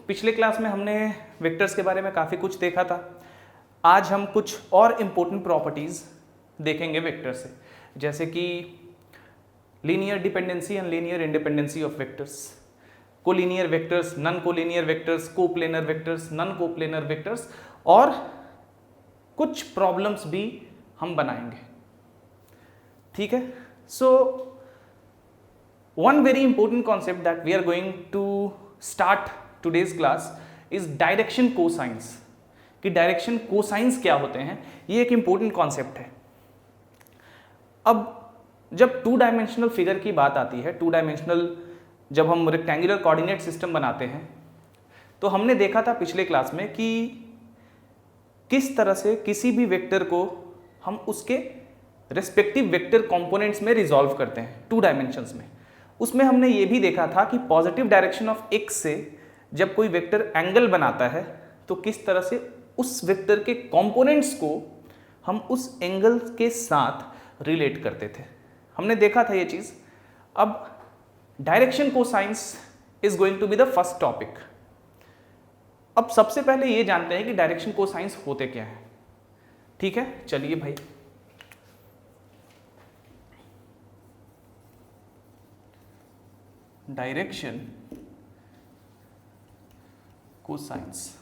पिछले क्लास में हमने वेक्टर्स के बारे में काफ़ी कुछ देखा था। आज हम कुछ और इम्पोर्टेंट प्रॉपर्टीज़ देखेंगे वेक्टर से, जैसे कि linear dependency and linear independency of vectors, collinear vectors, non collinear vectors, coplanar vectors, non coplanar vectors, और कुछ प्रॉब्लम्स भी हम बनाएंगे। ठीक है, so one very important concept that we are going to start today's class is direction cosines. कि direction cosines क्या होते हैं, ये एक इंपॉर्टेंट कॉन्सेप्ट है। अब जब टू डायमेंशनल फिगर की बात आती है, टू डायमेंशनल जब हम रेक्टेंगुलर कोऑर्डिनेट सिस्टम बनाते हैं, तो हमने देखा था पिछले क्लास में कि किस तरह से किसी भी वेक्टर को हम उसके रेस्पेक्टिव वेक्टर कंपोनेंट्स में रिजॉल्व करते हैं टू डायमेंशंस में। उसमें हमने ये भी देखा था कि पॉजिटिव डायरेक्शन ऑफ एक्स से जब कोई वेक्टर एंगल बनाता है तो किस तरह से उस वेक्टर के कंपोनेंट्स को हम उस एंगल के साथ रिलेट करते थे। हमने देखा था ये चीज़। अब direction cosines is going to be the first topic. अब सबसे पहले ये जानते हैं कि डायरेक्शन कोसाइंस होते क्या है। ठीक है, चलिए भाई, डायरेक्शन कोसाइंस।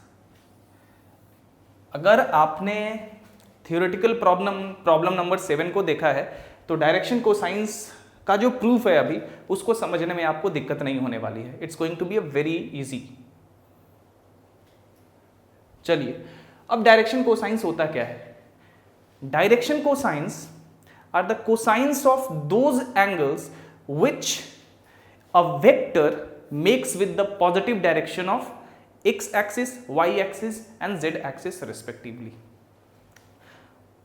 अगर आपने थियोरेटिकल प्रॉब्लम नंबर 7 को देखा है तो डायरेक्शन कोसाइंस का जो प्रूफ है अभी उसको समझने में आपको दिक्कत नहीं होने वाली है। It's going to be a very easy. चलिए, अब डायरेक्शन कोसाइंस होता क्या है। Direction cosines are the cosines of those angles which a vector makes with the positive direction of x axis, y axis and z axis respectively।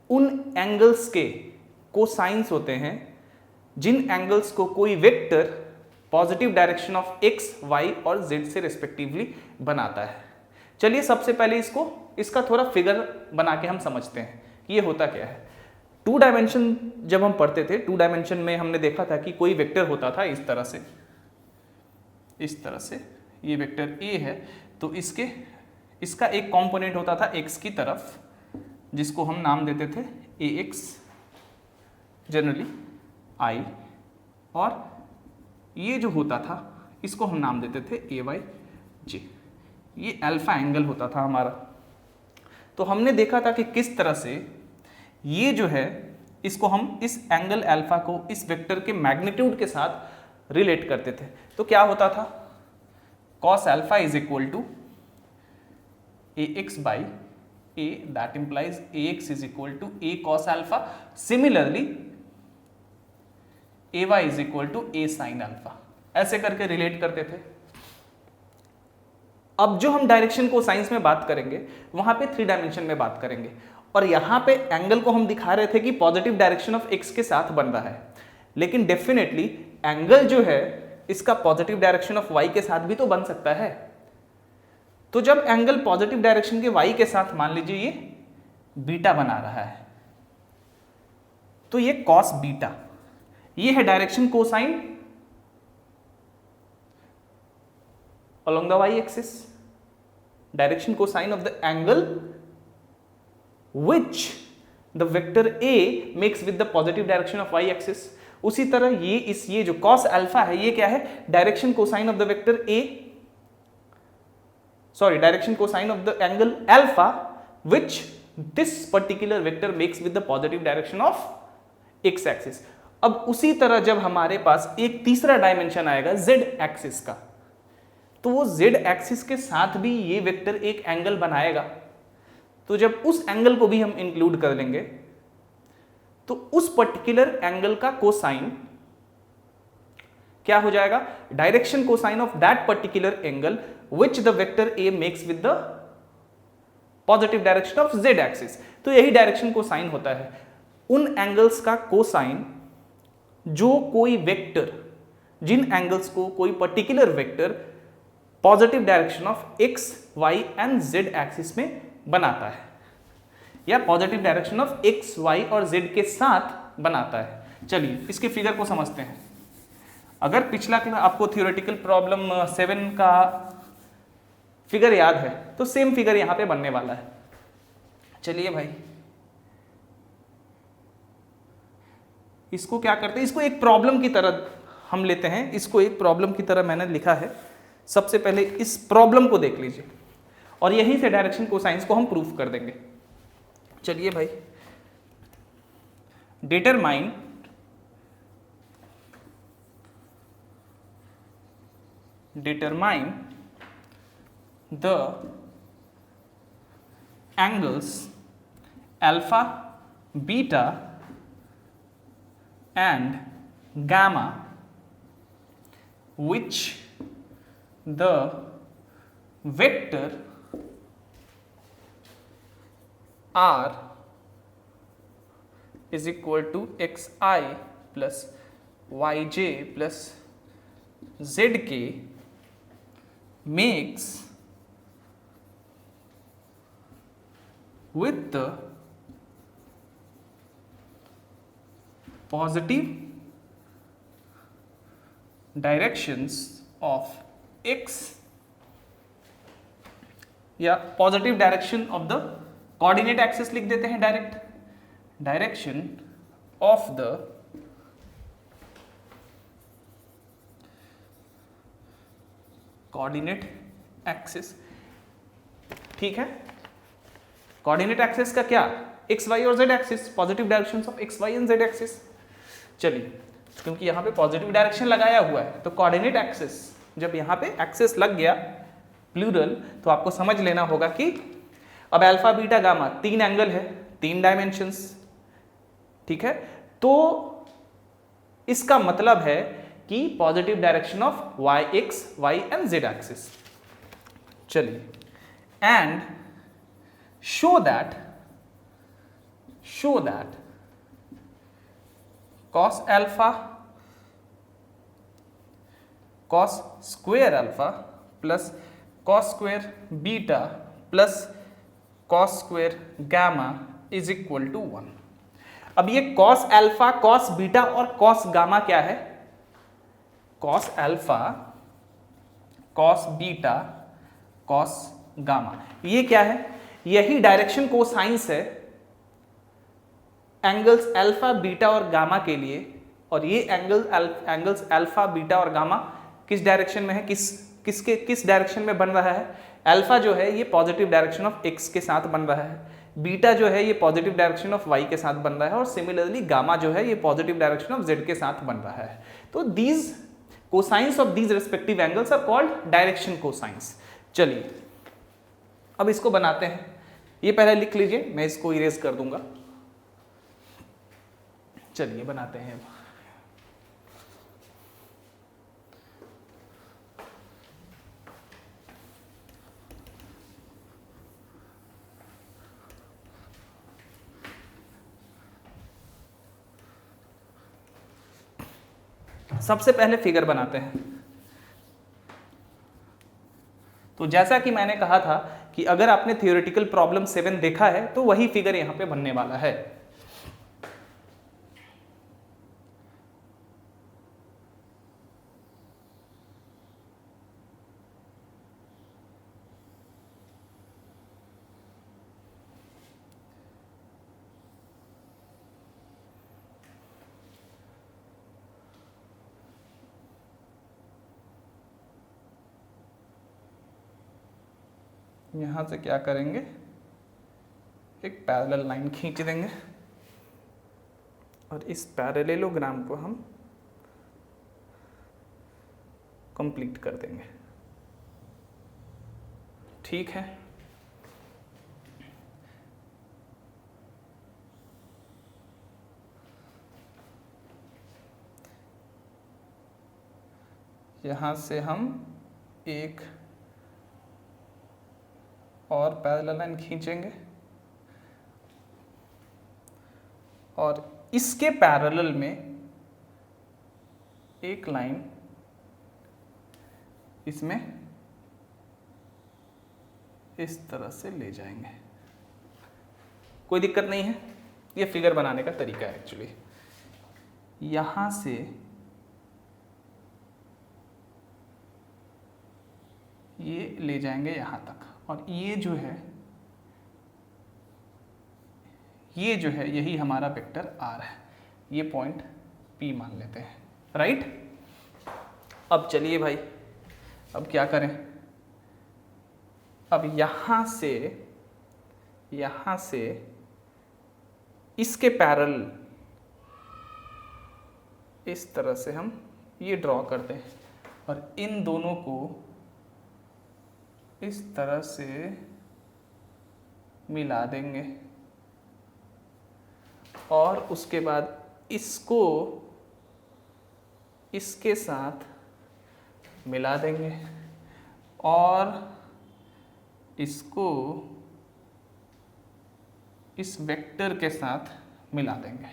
उन angles के cosines होते हैं जिन angles को कोई vector positive direction of x, y और z से respectively बनाता है। चलिए सबसे पहले इसका थोड़ा फिगर बना के हम समझते हैं कि ये होता क्या है। टू डायमेंशन जब हम पढ़ते थे, टू डायमेंशन में हमने देखा था कि कोई वेक्टर होता था इस तरह से ये वेक्टर a है, तो इसका एक कंपोनेंट होता था x की तरफ, जिसको हम नाम देते थे ax जनरली i, और ये जो होता था इसको हम नाम देते थे ay j। ये अल्फा एंगल होता था हमारा। तो हमने देखा था कि किस तरह से ये जो है इसको हम इस एंगल अल्फा को इस वेक्टर के मैग्नीट्यूड के साथ रिलेट करते थे। तो क्या होता था, cos alpha is equal to ax by a, that implies ax is equal to a cos alpha. Similarly ay is equal to a sin alpha। ऐसे करके रिलेट करते थे। अब जो हम डायरेक्शन को साइंस में बात करेंगे वहां पे 3 डायमेंशन में बात करेंगे, और यहां पे एंगल को हम दिखा रहे थे कि पॉजिटिव डायरेक्शन ऑफ x के साथ बन रहा है, लेकिन डेफिनेटली एंगल जो है इसका पॉजिटिव डायरेक्शन ऑफ y के साथ भी तो बन सकता है। तो जब एंगल पॉजिटिव डायरेक्शन के y के साथ मान लीजिए ये बीटा बना रहा है, तो ये cos बीटा, ये है direction cosine along the y axis, direction cosine of the angle which the vector a makes with the positive direction of y axis। उसी तरह ये जो cos अल्फा है ये क्या है, direction cosine of the vector a, sorry direction cosine of the angle alpha which this particular vector makes with the positive direction of x axis। अब उसी तरह जब हमारे पास एक तीसरा डायमेंशन आएगा z एक्सिस का, तो वो z एक्सिस के साथ भी ये वेक्टर एक एंगल बनाएगा। तो जब उस एंगल को भी हम इंक्लूड कर लेंगे तो उस पर्टिकुलर एंगल का कोसाइन क्या हो जाएगा, direction cosine of that particular angle which the vector a makes with the positive direction of z axis. तो यही डायरेक्शन कोसाइन होता है, उन एंगल्स का कोसाइन जो कोई वेक्टर, जिन एंगल्स को कोई particular vector positive direction of x, y and z axis में बनाता है, या positive direction of x, y और z के साथ बनाता है। चलिए इसके फिगर को समझते हैं। अगर पिछला आपको थियोरेटिकल प्रॉब्लम 7 का फिगर याद है तो सेम फिगर यहां पे बनने वाला है। चलिए भाई इसको क्या करते हैं, इसको एक प्रॉब्लम की तरह हम लेते हैं, इसको एक प्रॉब्लम की तरह मैंने लिखा है। सबसे पहले इस प्रॉब्लम को देख लीजिए और यहीं से डायरेक्शन कोसाइंस को हम प्रूफ कर देंगे। चलिए भाई, determine the angles alpha, beta and gamma which the vector r is equal to xi plus yj plus zk makes with the positive directions of x या positive direction of the coordinate axis लिख देते हैं direct, direction of the coordinate axis. ठीक है, coordinate axis का क्या, x y और z axis, positive direction of x Y and Z axis. चलिए, क्योंकि यहाँ पे पॉजिटिव डायरेक्शन लगाया हुआ है तो कोऑर्डिनेट एक्सिस, जब यहाँ पे एक्सिस लग गया प्लूरल, तो आपको समझ लेना होगा कि अब अल्फा बीटा गामा 3 एंगल है, 3 डायमेंशंस। ठीक है, तो इसका मतलब है कि positive direction of Y X Y and Z axis. चलिए, and show that cos alpha cos square alpha plus cos square beta plus cos square gamma is equal to 1। अब ये cos alpha cos beta और cos gamma क्या है, cos alpha cos beta cos gamma, ये क्या है, यही direction cosines है एंगल्स अल्फा बीटा और गामा के लिए। और ये एंगल्स अल्फा बीटा और गामा किस डायरेक्शन में है, किस डायरेक्शन में बन रहा है, अल्फा जो है ये पॉजिटिव डायरेक्शन ऑफ एक्स के साथ बन रहा है, बीटा जो है ये पॉजिटिव डायरेक्शन ऑफ वाई के साथ बन रहा है, और सिमिलरली गामा जो है ये पॉजिटिव डायरेक्शन ऑफ जेड के साथ बन रहा है। तो these cosines of these respective angles are called direction cosines. चलिए अब इसको बनाते हैं, ये पहले लिख लीजिए, मैं इसको इरेज कर दूंगा। चलिए बनाते हैं। सबसे पहले फिगर बनाते हैं। तो जैसा कि मैंने कहा था कि अगर आपने थियोरेटिकल प्रॉब्लम 7 देखा है तो वही फिगर यहां पे बनने वाला है। यहाँ से क्या करेंगे, एक पैरेलल लाइन खींच देंगे और इस पैरेललोग्राम को हम कंप्लीट कर देंगे। ठीक है, यहाँ से हम एक और पैरेलल लाइन खींचेंगे और इसके पैरेलल में एक लाइन इसमें इस तरह से ले जाएंगे। कोई दिक्कत नहीं है, ये फिगर बनाने का तरीका है एक्चुअली। यहां से ये ले जाएंगे यहाँ तक, और ये जो है यही हमारा वेक्टर r है, ये पॉइंट P मान लेते हैं, राइट। अब चलिए भाई, अब क्या करें, अब यहाँ से इसके पैरेलल इस तरह से हम ये ड्रॉ करते हैं, और इन दोनों को इस तरह से मिला देंगे, और उसके बाद इसको इसके साथ मिला देंगे, और इसको इस वेक्टर के साथ मिला देंगे।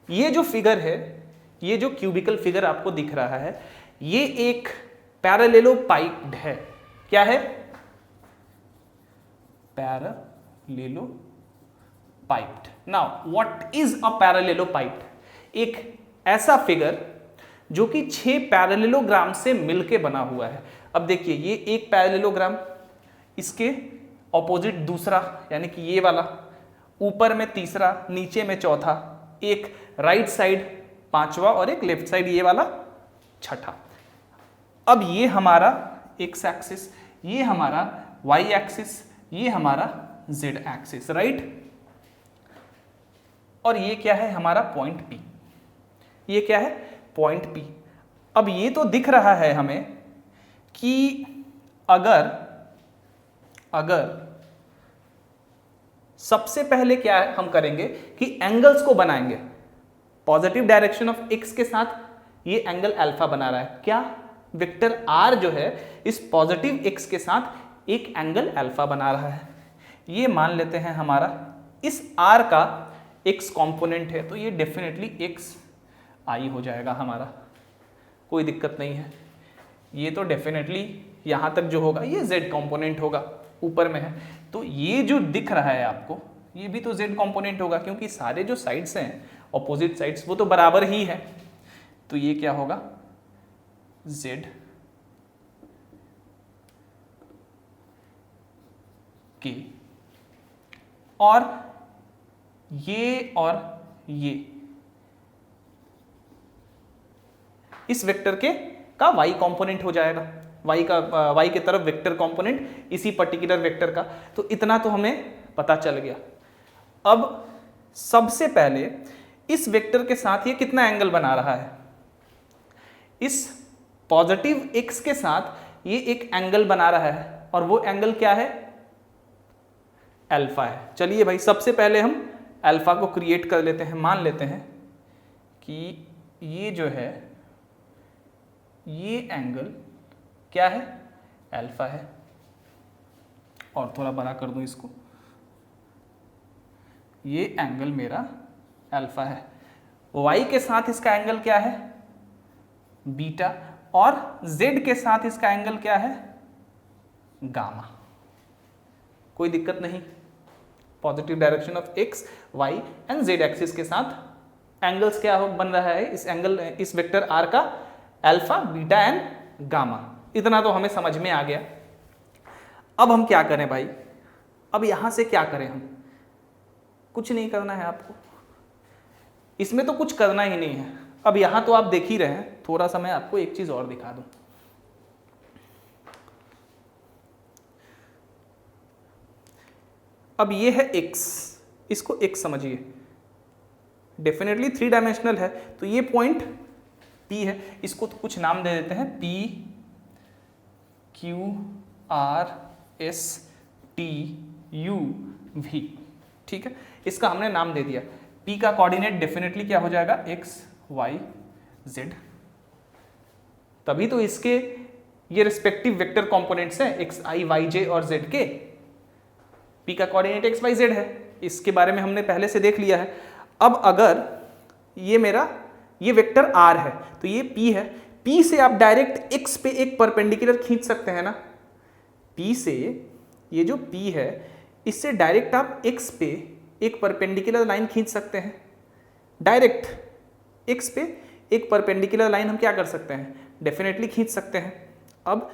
ये जो फिगर है, ये जो क्यूबिकल फिगर आपको दिख रहा है, ये एक पैरेलेलोपाइड है। क्या है? Parallelepiped. Now what is a parallelepiped? एक ऐसा फिगर जो कि 6 पैरेलेलोग्राम से मिलके बना हुआ है। अब देखिए, ये एक पैरेलेलोग्राम, इसके ऑपोजिट दूसरा यानी कि ये वाला, ऊपर में तीसरा, नीचे में चौथा, एक राइट साइड पांचवा और एक लेफ्ट साइड ये वाला छठा। अब ये हमारा एक्स एक्सिस, ये हमारा वाई एक्सिस, ये हमारा जेड एक्सिस, राइट। और ये क्या है? हमारा पॉइंट P। ये क्या है? Point P। अब ये तो दिख रहा है हमें कि अगर सबसे पहले क्या हम करेंगे कि एंगल्स को बनाएंगे। पॉजिटिव डायरेक्शन ऑफ x के साथ ये एंगल अल्फा बना रहा है। क्या? वेक्टर r जो है इस पॉजिटिव x के साथ एक एंगल अल्फा बना रहा है। ये मान लेते हैं हमारा इस r का x कंपोनेंट है, तो ये डेफिनेटली x i हो जाएगा हमारा, कोई दिक्कत नहीं है। ये तो डेफिनेटली यहाँ तक जो होगा ये z कंपोनेंट होगा, ऊपर में है, तो ये जो दिख रहा है आपको ये भी तो z कंपोनेंट होगा, क्योंकि सारे जो साइड्स हैं ऑपोजिट साइड्स वो तो बराबर ही है। तो ये क्या होगा? z k, और ये इस वेक्टर का y कंपोनेंट हो जाएगा, y के तरफ वेक्टर कंपोनेंट इसी पर्टिकुलर वेक्टर का। तो इतना तो हमें पता चल गया। अब सबसे पहले इस वेक्टर के साथ ये कितना एंगल बना रहा है? इस पॉजिटिव x के साथ ये एक एंगल बना रहा है, और वो एंगल क्या है? अल्फा है। चलिए भाई, सबसे पहले हम अल्फा को क्रिएट कर लेते हैं। मान लेते हैं कि ये जो है ये एंगल क्या है? अल्फा है। और थोड़ा बड़ा कर दूं इसको, ये एंगल मेरा अल्फा है। y के साथ इसका एंगल क्या है? बीटा। और z के साथ इसका एंगल क्या है? गामा। कोई दिक्कत नहीं। Positive direction of x, y and z axis के साथ एंगल्स क्या बन रहा है? इस वेक्टर r का अल्फा, बीटा एंड गामा। इतना तो हमें समझ में आ गया। अब हम क्या करें भाई? अब यहां से क्या करें? हम कुछ नहीं करना है आपको, इसमें तो कुछ करना ही नहीं है। अब यहां तो आप देख ही रहे हैं, थोड़ा सा मैं आपको एक चीज और दिखा दूं। अब ये है x, इसको x समझिए, डेफिनेटली 3 डायमेंशनल है, तो ये पॉइंट P है। इसको तो कुछ नाम दे देते हैं, P Q R S T U V, ठीक है। इसका हमने नाम दे दिया। P का कोऑर्डिनेट डेफिनेटली क्या हो जाएगा? x y z। तभी तो इसके ये रिस्पेक्टिव वेक्टर कंपोनेंट्स हैं x i y j और z के। P का कोऑर्डिनेट x y z है, इसके बारे में हमने पहले से देख लिया है। अब अगर ये वेक्टर r है तो ये P है, P से आप डायरेक्ट x पे एक परपेंडिकुलर खींच सकते हैं ना। P से ये जो P है इससे डायरेक्ट आप x पे एक परपेंडिकुलर लाइन खींच सकते हैं। डायरेक्ट x पे एक परपेंडिकुलर लाइन हम क्या कर सकते हैं? डेफिनेटली खींच सकते हैं। अब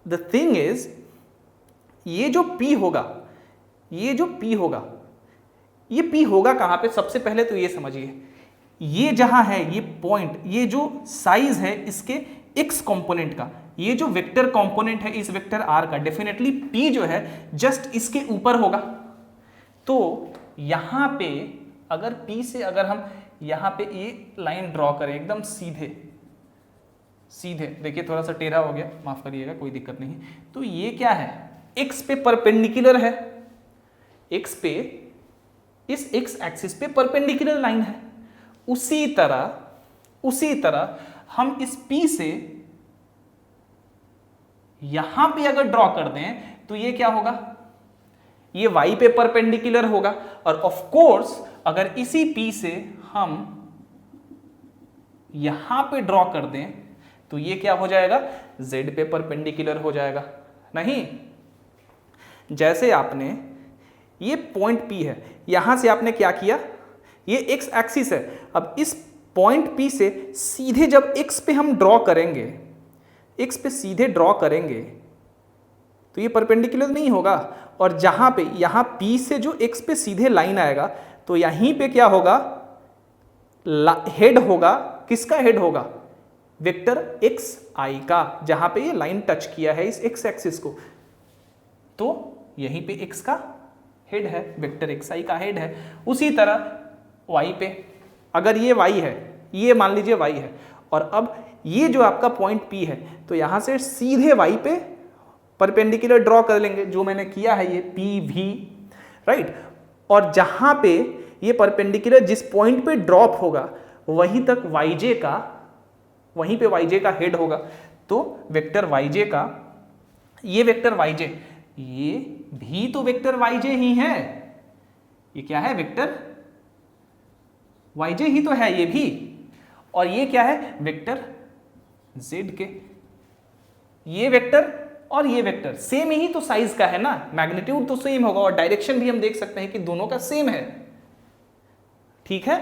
द थिंग इज, ये जो P होगा, ये जो P होगा, ये P होगा कहां पे? सबसे पहले तो ये समझिए, ये जहां है ये पॉइंट, ये जो साइज है इसके x कंपोनेंट का, ये जो वेक्टर कंपोनेंट है इस वेक्टर r का, डेफिनेटली P जो है जस्ट इसके ऊपर होगा। तो यहां पे अगर P से अगर हम यहां पे ये लाइन ड्रॉ करें एकदम सीधे सीधे, देखिए थोड़ा सा टेढ़ा हो गया, माफ करिएगा, कोई दिक्कत नहीं। तो ये क्या है? x पे परपेंडिकुलर है, x पे, इस x एक्सिस पे परपेंडिकुलर लाइन है। उसी तरह हम इस P से यहां पे अगर ड्रॉ कर दें तो ये क्या होगा? ये y पे परपेंडिकुलर होगा। और ऑफ कोर्स अगर इसी P से हम यहां पे ड्रॉ कर दें तो ये क्या हो जाएगा? z पे परपेंडिकुलर हो जाएगा। नहीं, जैसे आपने ये पॉइंट P है, यहां से आपने क्या किया, ये x एक्सिस है, अब इस पॉइंट P से सीधे जब x पे हम ड्रॉ करेंगे, x पे सीधे ड्रॉ करेंगे तो ये परपेंडिकुलर नहीं होगा। और जहां पे यहां P से जो x पे सीधे लाइन आएगा तो यहीं पे क्या होगा? हेड होगा। किसका हेड होगा? वेक्टर xi का, जहां पे ये लाइन टच किया है इस x एक्सिस को, तो यहीं पे x का हेड है, वेक्टर xi का हेड है। उसी तरह y पे, अगर ये y है, ये मान लीजिए y है, और अब ये जो आपका पॉइंट P है, तो यहां से सीधे y पे परपेंडिकुलर ड्रॉ कर लेंगे, जो मैंने किया है ये PV, राइट। और जहां पे ये परपेंडिकुलर जिस पॉइंट पे ड्रॉप होगा वहीं तक yj का, वहीं पे yj का हेड होगा। तो वेक्टर yj का, ये वेक्टर yj, ये भी तो वेक्टर yj ही है। ये क्या है? वेक्टर yj ही तो है ये भी। और ये क्या है? वेक्टर z के। ये वेक्टर और ये वेक्टर सेम ही तो साइज का है ना, मैग्नीट्यूड तो सेम होगा, और डायरेक्शन भी हम देख सकते हैं कि दोनों का सेम है। ठीक है,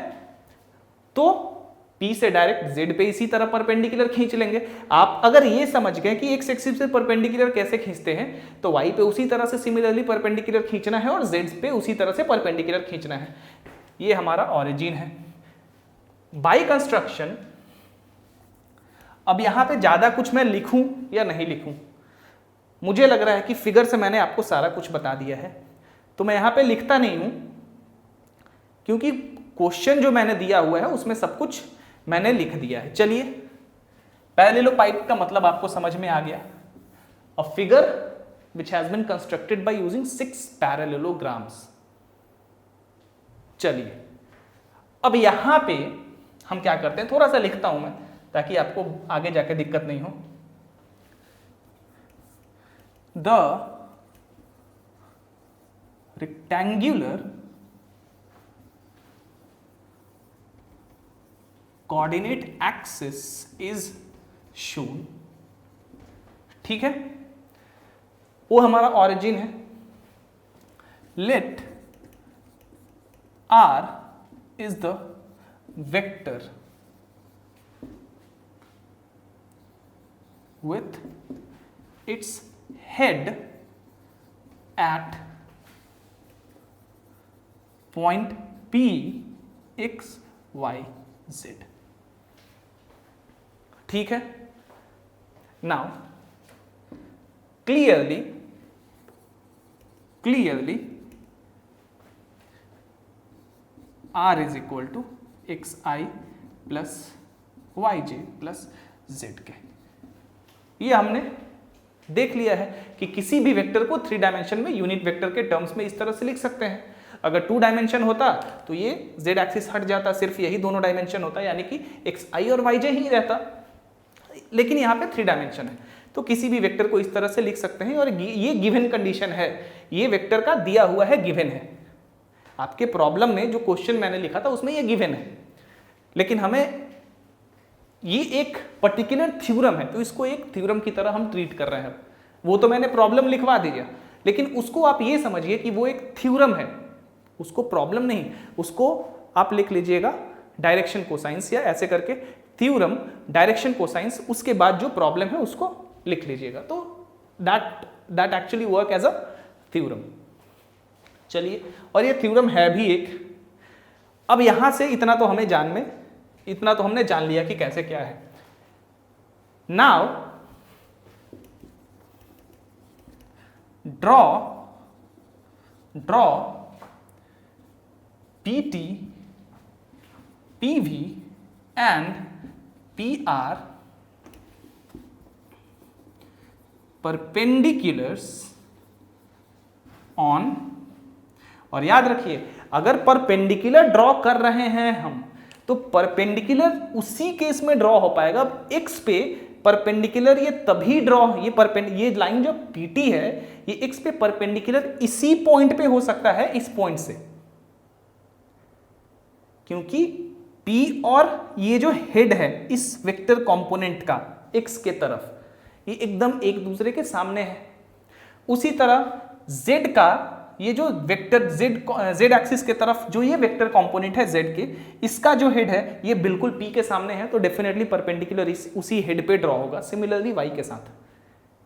तो P से डायरेक्ट Z पे इसी तरह परपेंडिकुलर खींच लेंगे। आप अगर ये समझ गए कि x एक्सिस से परपेंडिकुलर कैसे खींचते हैं, तो y पे उसी तरह से सिमिलरली परपेंडिकुलर खींचना है और z पे उसी तरह से परपेंडिकुलर खींचना है। ये हमारा ऑरिजिन है। बाय कंस्ट्रक्शन, अब यहां पे ज्यादा कुछ मैं लिखूं या नहीं लिखूं, मुझे लग रहा है कि फिगर से मैंने आपको सारा कुछ बता दिया है, तो मैं यहां पे लिखता नहीं हूं, क्योंकि क्वेश्चन जो मैंने दिया हुआ है उसमें सब कुछ मैंने लिख दिया है। चलिए, पैरेललोपाइप का मतलब आपको समझ में आ गया। A figure which has been constructed by using 6 parallelograms. चलिए, अब यहां पे हम क्या करते हैं, थोड़ा सा लिखता हूं मैं ताकि आपको आगे जाके दिक्कत नहीं हो। The rectangular coordinate axis is shown। ठीक है, वो हमारा ऑरिजिन है। Let R is the vector with its head at point P x y z। ठीक है, now clearly R is equal to x i plus y j plus z k. ये हमने देख लिया है कि किसी भी वेक्टर को 3 डायमेंशन में यूनिट वेक्टर के टर्म्स में इस तरह से लिख सकते हैं। अगर 2 डायमेंशन होता तो ये z एक्सिस हट जाता, सिर्फ यही दोनों डायमेंशन होता, यानी कि एक्स आई और वाई जे ही रहता। लेकिन यहाँ पे 3 डायमेंशन है, तो किसी भी वेक्टर को इस तरह से लिख सकते हैं। और ये गिवन कंडीशन है, ये वेक्टर का दिया हुआ है, गिवन है। आपके प्रॉब्लम में जो क्वेश्चन मैंने लिखा था उसमें ये गिवन है, लेकिन हमें ये एक पर्टिकुलर थ्योरम है, तो इसको एक थ्योरम की तरह हम ट्रीट कर रहे हैं। वो तो मैंने प्रॉब्लम लिखवा दिया, लेकिन उसको आप ये समझिए कि वो एक थ्योरम है, उसको प्रॉब्लम नहीं, उसको आप लिख लीजिएगा डायरेक्शन कोसाइंस या ऐसे करके थ्योरम डायरेक्शन कोसाइंस, उसके बाद जो प्रॉब्लम है उसको लिख लीजिएगा। तो that actually work as a theorem. चलिए, और ये थ्योरम है भी एक। अब यहां से इतना तो हमने जान लिया कि कैसे क्या है। Now draw PT, PV and PR perpendiculars on, और याद रखिए अगर परपेंडिकुलर ड्रॉ कर रहे हैं हम तो परपेंडिकुलर उसी केस में ड्रॉ हो पाएगा। अब x पे परपेंडिकुलर ये तभी ड्रॉ, ये लाइन जो PT है ये x पे परपेंडिकुलर इसी पॉइंट पे हो सकता है, इस पॉइंट से, क्योंकि P और ये जो हेड है इस वेक्टर कंपोनेंट का x के तरफ ये एकदम एक दूसरे के सामने है। उसी तरह z का ये जो वेक्टर z एक्सिस के तरफ जो ये वेक्टर कंपोनेंट है z के, इसका जो हेड है ये बिल्कुल P के सामने है, तो डेफिनेटली परपेंडिकुलर उसी हेड पे ड्रॉ होगा। सिमिलरली y के साथ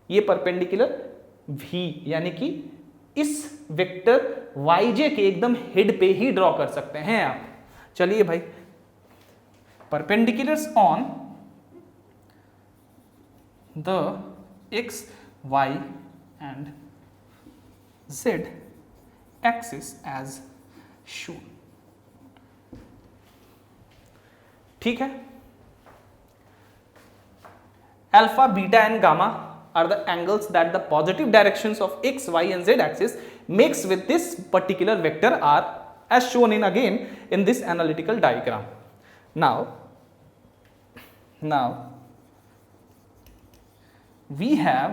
ये परपेंडिकुलर v यानी कि इस वेक्टर yj के एकदम हेड पे ही ड्रॉ कर सकते हैं आप। चलिए भाई, perpendiculars on the x, y and z axis as shown। ठीक है, alpha, beta and gamma are the angles that the positive directions of x, y and z axis makes with this particular vector are as shown in this analytical diagram. Now we have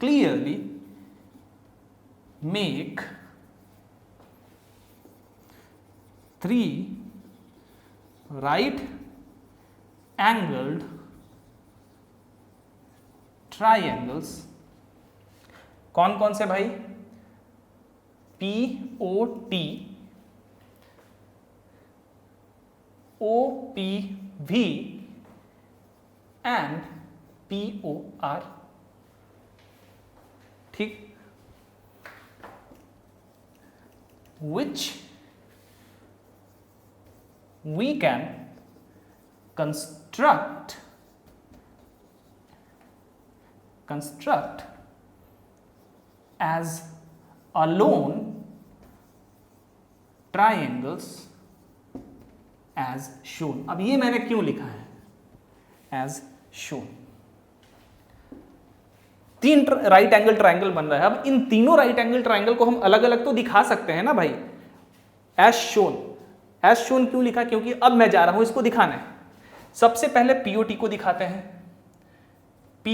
clearly make three right angled triangles। कौन कौन से भाई? POT, OPV and POR। ठीक, which we can construct as alone triangles as shown। अब ये मैंने क्यों लिखा है as shown? तीन राइट एंगल ट्रायंगल बन रहा है। अब इन तीनों राइट एंगल ट्रायंगल को हम अलग अलग तो दिखा सकते हैं ना भाई, as shown। as shown क्यों लिखा? क्योंकि अब मैं जा रहा हूं इसको दिखाना है। सबसे पहले POT को दिखाते हैं। P,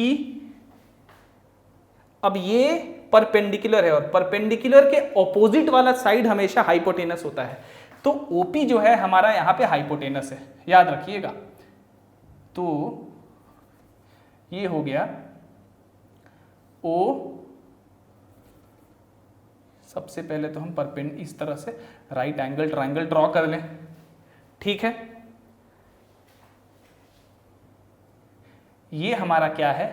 अब ये परपेंडिकुलर है और परपेंडिकुलर के ऑपोजिट वाला साइड हमेशा हाइपोटेनस होता है, तो OP जो है हमारा यहां पे हाइपोटेनस है, याद रखिएगा। तो ये हो गया O। सबसे पहले तो हम परपेंडिकुलर इस तरह से राइट एंगल ट्रायंगल ड्रॉ कर लें, ठीक है। ये हमारा क्या है?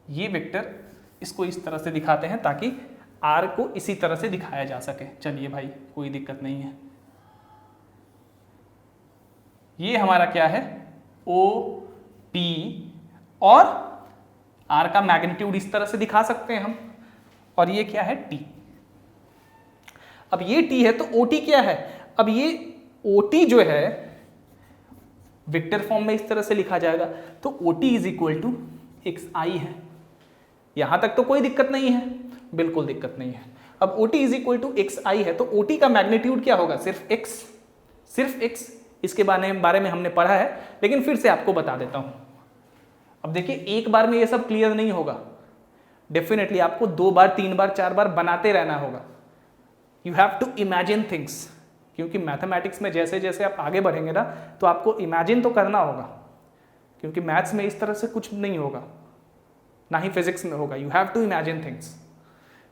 ये वेक्टर, इसको इस तरह से दिखाते हैं ताकि R को इसी तरह से दिखाया जा सके। चलिए भाई, कोई दिक्कत नहीं है। ये हमारा क्या है? OP, और R का मैग्नीट्यूड इस तरह से दिखा सकते हैं हम, और ये क्या है? T। अब ये T है तो OT क्या है? अब ये OT जो है वेक्टर फॉर्म में इस तरह से लिखा जाएगा, तो OT is equal to XI है। यहां तक तो कोई दिक्कत नहीं है, बिल्कुल दिक्कत नहीं है। अब OT is equal to XI है, तो OT का मैग्नीट्यूड क्या होगा? सिर्फ X। इसके बारे में हमने पढ़ा है, लेकिन फिर से आपको बता देता हूं। अब देखिए, एक बार में ये सब क्लियर नहीं होगा, डेफिनेटली आपको 2 बार 3 बार 4 बार बनाते रहना होगा। You have to imagine things, क्योंकि मैथमेटिक्स में जैसे जैसे आप आगे बढ़ेंगे ना, तो आपको इमेजिन तो करना होगा, क्योंकि मैथ्स में इस तरह से कुछ नहीं होगा, ना ही फिजिक्स में होगा। You have to imagine things,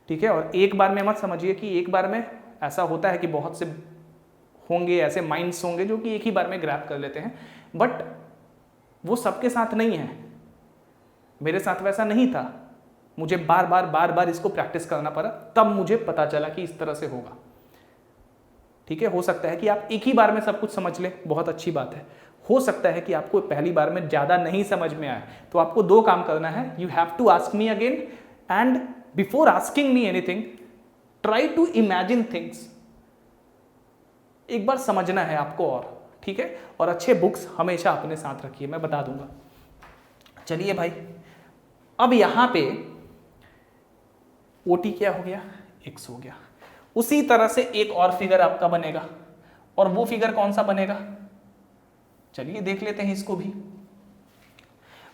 ठीक है। और एक बार में मत समझिए कि एक बार में ऐसा होता है कि बहुत से होंगे ऐसे माइंड्स होंगे जो कि एक ही बार में ग्रैब कर लेते हैं, बट वो सबके साथ नहीं है। मेरे साथ वैसा नहीं था, मुझे बार बार इसको प्रैक्टिस करना पड़ा, तब मुझे पता चला कि इस तरह से होगा। ठीक है, हो सकता है कि आप एक ही बार में सब कुछ समझ ले, बहुत अच्छी बात है। हो सकता है कि आपको पहली बार में ज़्यादा नहीं समझ में आए, तो आपको दो काम करना है। You have to ask me again, and before asking me anything try to imagine things. एक बार समझना है आपको, और ठीक है, और अच्छे बुक्स हमेशा अपने साथ रखिए, मैं बता दूंगा। चलिए भाई, अब यहां पे ओटी क्या हो गया, x हो गया। उसी तरह से एक और फिगर आपका बनेगा, और वो फिगर कौन सा बनेगा, चलिए देख लेते हैं इसको भी।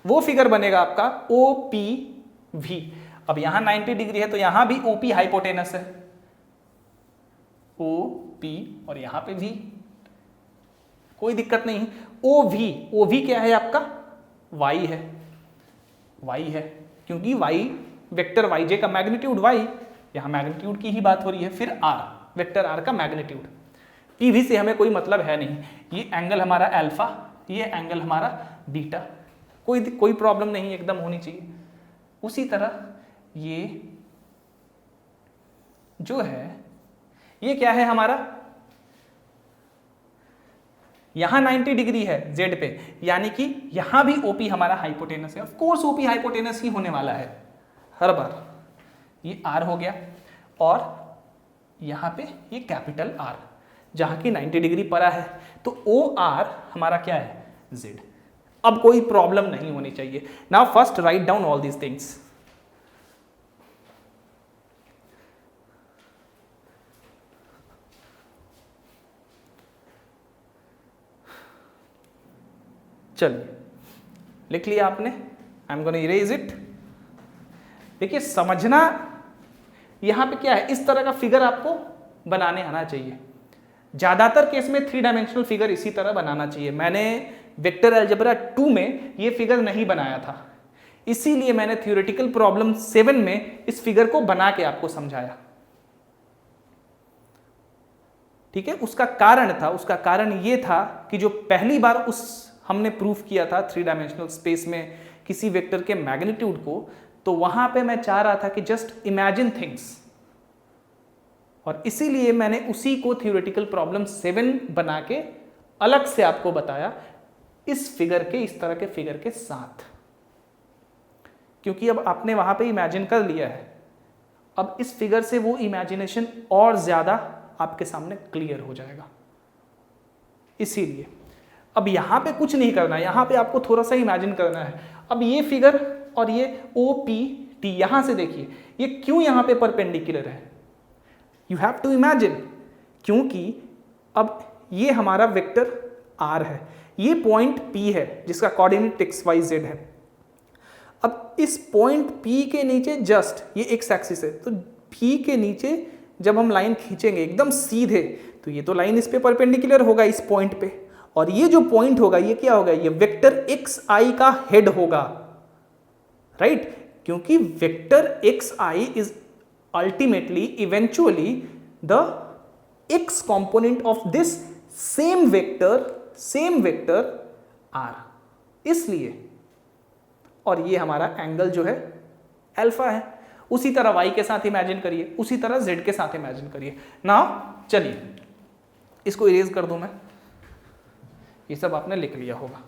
वो फिगर बनेगा आपका OPV। अब यहां 90 डिग्री है तो यहां भी OP हाइपोटेनस है, OP और यहां पे V, कोई दिक्कत नहीं है। OV क्या है आपका, Y है, Y है, क्योंकि Y वेक्टर YJ का मैग्नीट्यूड Y, यहां मैग्नीट्यूड की ही बात हो रही है। फिर R, वेक्टर R का मैग्नीट्यूड। PV से हमें कोई मतलब है नहीं, ये एंगल हमारा अल्फा, ये एंगल हमारा बीटा, कोई प्रॉब्लम नहीं, एकदम होनी चाहिए। उसी तरह ये जो है, ये क्या है हमारा, यहां 90 डिग्री है Z पे, यानी कि यहां भी OP हमारा हाइपोटेनस है। ऑफ कोर्स OP हाइपोटेनस ही होने वाला है हर बार। ये R हो गया, और यहां पे ये कैपिटल R, जहां की 90 डिग्री परा है, तो OR हमारा क्या है, Z। अब कोई प्रॉब्लम नहीं होनी चाहिए। Now first write down all these things. चलिए, लिख लिया आपने, I am gonna erase it. देखिए, समझना यहां पे क्या है, इस तरह का फिगर आपको बनाने आना चाहिए। ज्यादातर केस में 3 डायमेंशनल फिगर इसी तरह बनाना चाहिए। मैंने वेक्टर अलजेब्रा 2 में ये फिगर नहीं बनाया था, इसीलिए मैंने थ्योरेटिकल प्रॉब्लम 7 में इस फिगर को बना के आपको समझाया। ठीक है, उसका कारण ये था कि जो पहली बार हमने प्रूफ किया था 3 डायमेंशनल स्पेस में किसी वेक्टर के मैग्नीट्यूड को, तो वहां पे मैं चाह रहा था कि जस्ट इमेजिन थिंग्स, और इसीलिए मैंने उसी को थ्योरेटिकल प्रॉब्लम 7 बना के अलग से आपको बताया, इस फिगर के, इस तरह के फिगर के साथ, क्योंकि अब आपने वहां पे इमेजिन कर लिया है। अब इस फिगर से वो इमेजिनेशन और ज्यादा आपके सामने क्लियर हो जाएगा। इसीलिए अब यहां पे कुछ नहीं करना है, यहां पे आपको थोड़ा सा इमेजिन करना है। अब ये फिगर और ये OPT, यहां से देखिए ये क्यों यहां पे परपेंडिकुलर है, यू हैव टू इमेजिन, क्योंकि अब ये हमारा वेक्टर R है, ये पॉइंट P है जिसका कोऑर्डिनेट XYZ है। अब इस पॉइंट P के नीचे जस्ट ये x एक्सिस है, तो P के नीचे जब हम लाइन खींचेंगे एकदम सीधे, तो ये तो लाइन इस पे परपेंडिकुलर होगा इस पॉइंट पे, और ये जो पॉइंट होगा ये क्या होगा, ये वेक्टर XI का हेड होगा, राइट? क्योंकि vector XI is ultimately eventually the x component of this same vector R, इसलिए, और ये हमारा एंगल जो है अल्फा है। उसी तरह y के साथ इमेजिन करिए, उसी तरह z के साथ इमेजिन करिए। नाउ चलिए इसको इरेज कर दूं मैं, ये सब आपने लिख लिया होगा।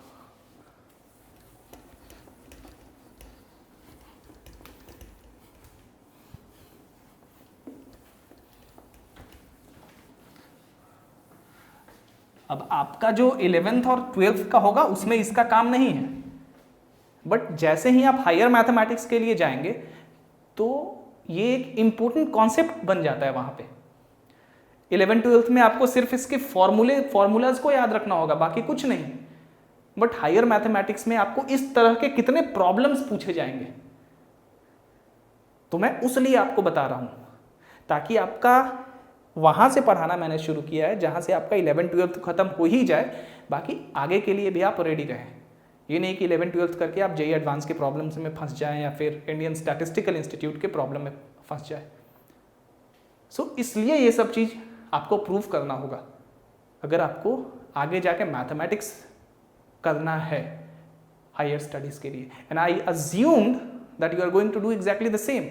अब आपका जो 11th और 12th का होगा उसमें इसका काम नहीं है, बट जैसे ही आप हायर मैथमेटिक्स के लिए जाएंगे तो ये एक इंपॉर्टेंट कॉन्सेप्ट बन जाता है वहां पे। 11th-12th में आपको सिर्फ इसके फॉर्मूलाज को याद रखना होगा, बाकी कुछ नहीं। बट हायर मैथमेटिक्स में आपको इस तरह के कितने प्रॉब्लम्स पूछे जाएंगे, तो मैं उस लिए आपको बता रहा हूं, ताकि आपका वहां से पढ़ाना मैंने शुरू किया है जहां से आपका 11th-12th खत्म हो ही जाए, बाकी आगे के लिए भी आप रेडी रहें। ये नहीं कि 11th-12th करके आप JEE एडवांस के प्रॉब्लम्स में फंस जाएं या फिर इंडियन स्टैटिस्टिकल इंस्टीट्यूट के प्रॉब्लम में फंस जाए। सो इसलिए ये सब चीज़ आपको प्रूव करना होगा अगर आपको आगे जाके मैथमेटिक्स करना है हायर स्टडीज़ के लिए। And I assumed that you are going to do exactly the same.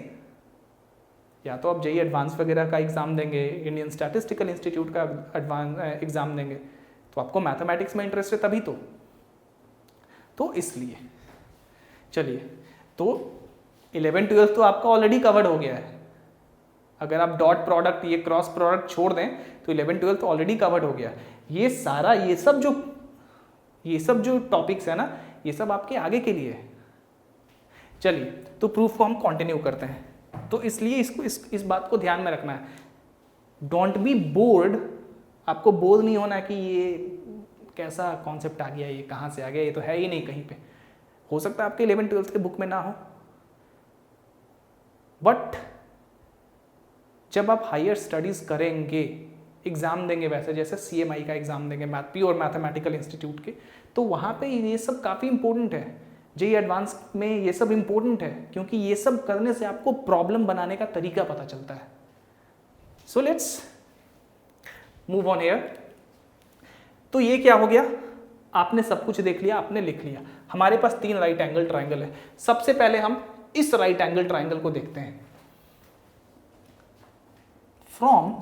या तो आप जेईई एडवांस वगैरह का एग्जाम देंगे, इंडियन स्टैटिस्टिकल इंस्टीट्यूट का एडवांस एग्जाम देंगे, तो आपको मैथमेटिक्स में इंटरेस्ट है तभी तो इसलिए चलिए, तो 11-12 तो आपका ऑलरेडी कवर्ड हो गया है। अगर आप डॉट प्रोडक्ट, ये क्रॉस प्रोडक्ट छोड़ दें तो 11-12 तो ऑलरेडी कवर्ड हो गया है। ये सारा ये सब जो टॉपिक्स है ना, ये सब आपके आगे के लिए है। चलिए, तो प्रूफ को हम कंटिन्यू करते हैं। तो इसलिए इसको इस बात को ध्यान में रखना है, डोंट बी बोर्ड। आपको बोर नहीं होना कि ये कैसा कॉन्सेप्ट आ गया, ये कहाँ से आ गया, ये तो है ही नहीं कहीं पे। हो सकता है आपके 11-12 के बुक में ना हो, बट जब आप हायर स्टडीज करेंगे, एग्जाम देंगे, वैसे जैसे CMI का एग्जाम देंगे, प्योर मैथमेटिकल इंस्टीट्यूट के, तो वहाँ पे ये सब काफ़ी इंपॉर्टेंट है। जेईई एडवांस में ये सब इंपॉर्टेंट है, क्योंकि ये सब करने से आपको प्रॉब्लम बनाने का तरीका पता चलता है। So let's move on here. तो ये क्या हो गया, आपने सब कुछ देख लिया, आपने लिख लिया। हमारे पास 3 राइट एंगल ट्राइंगल है। सबसे पहले हम इस राइट एंगल ट्राइंगल को देखते हैं। From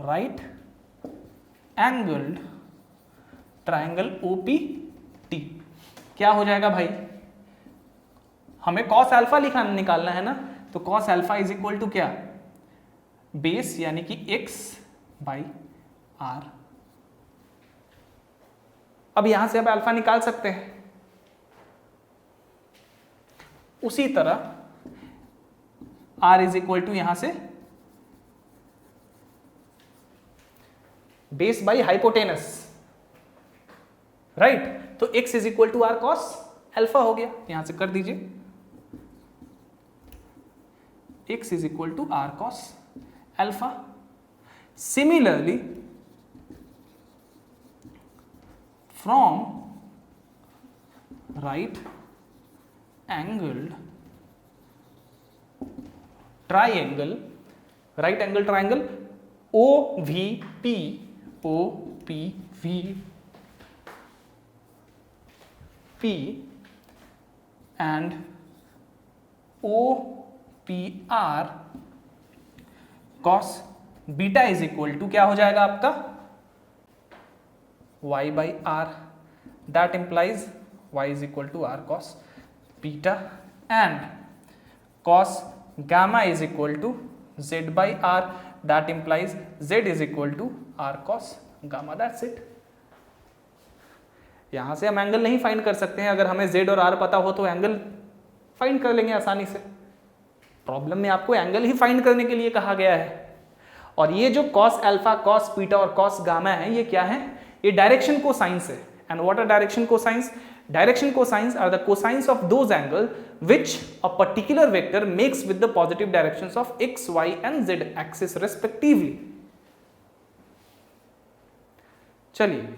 right angled triangle OPT क्या हो जाएगा भाई, हमें कॉस अल्फा निकालना है ना, तो cos alpha is equal to क्या, बेस यानी कि x/r। अब यहां से आप अल्फा निकाल सकते हैं। उसी तरह r इज इक्वल टू यहां से बेस बाई हाइपोटेनस, राइट। तो x is equal to r cos alpha हो गया, यहां से कर दीजिए, x is equal to r cos alpha. Similarly from right angled triangle, right angle triangle OVP and OPR cos beta is equal to क्या हो जाएगा आपका, y/r। That implies y is equal to r cos beta and cos gamma is equal to z/r। That implies z is equal to r cos gamma. That's it. यहां से हम angle नहीं find कर सकते हैं, अगर हमें z और r पता हो तो एंगल फाइंड कर लेंगे आसानी से। प्रॉब्लम में आपको एंगल ही फाइंड करने के लिए कहा गया है। और ये जो cos अल्फा, cos बीटा और cos गामा है, ये क्या है, ये डायरेक्शन कोसाइंस है। And what are direction cosines? Direction cosines are the cosines of those angles which a particular vector makes with the positive directions of x, y and z axis respectively. चलिए,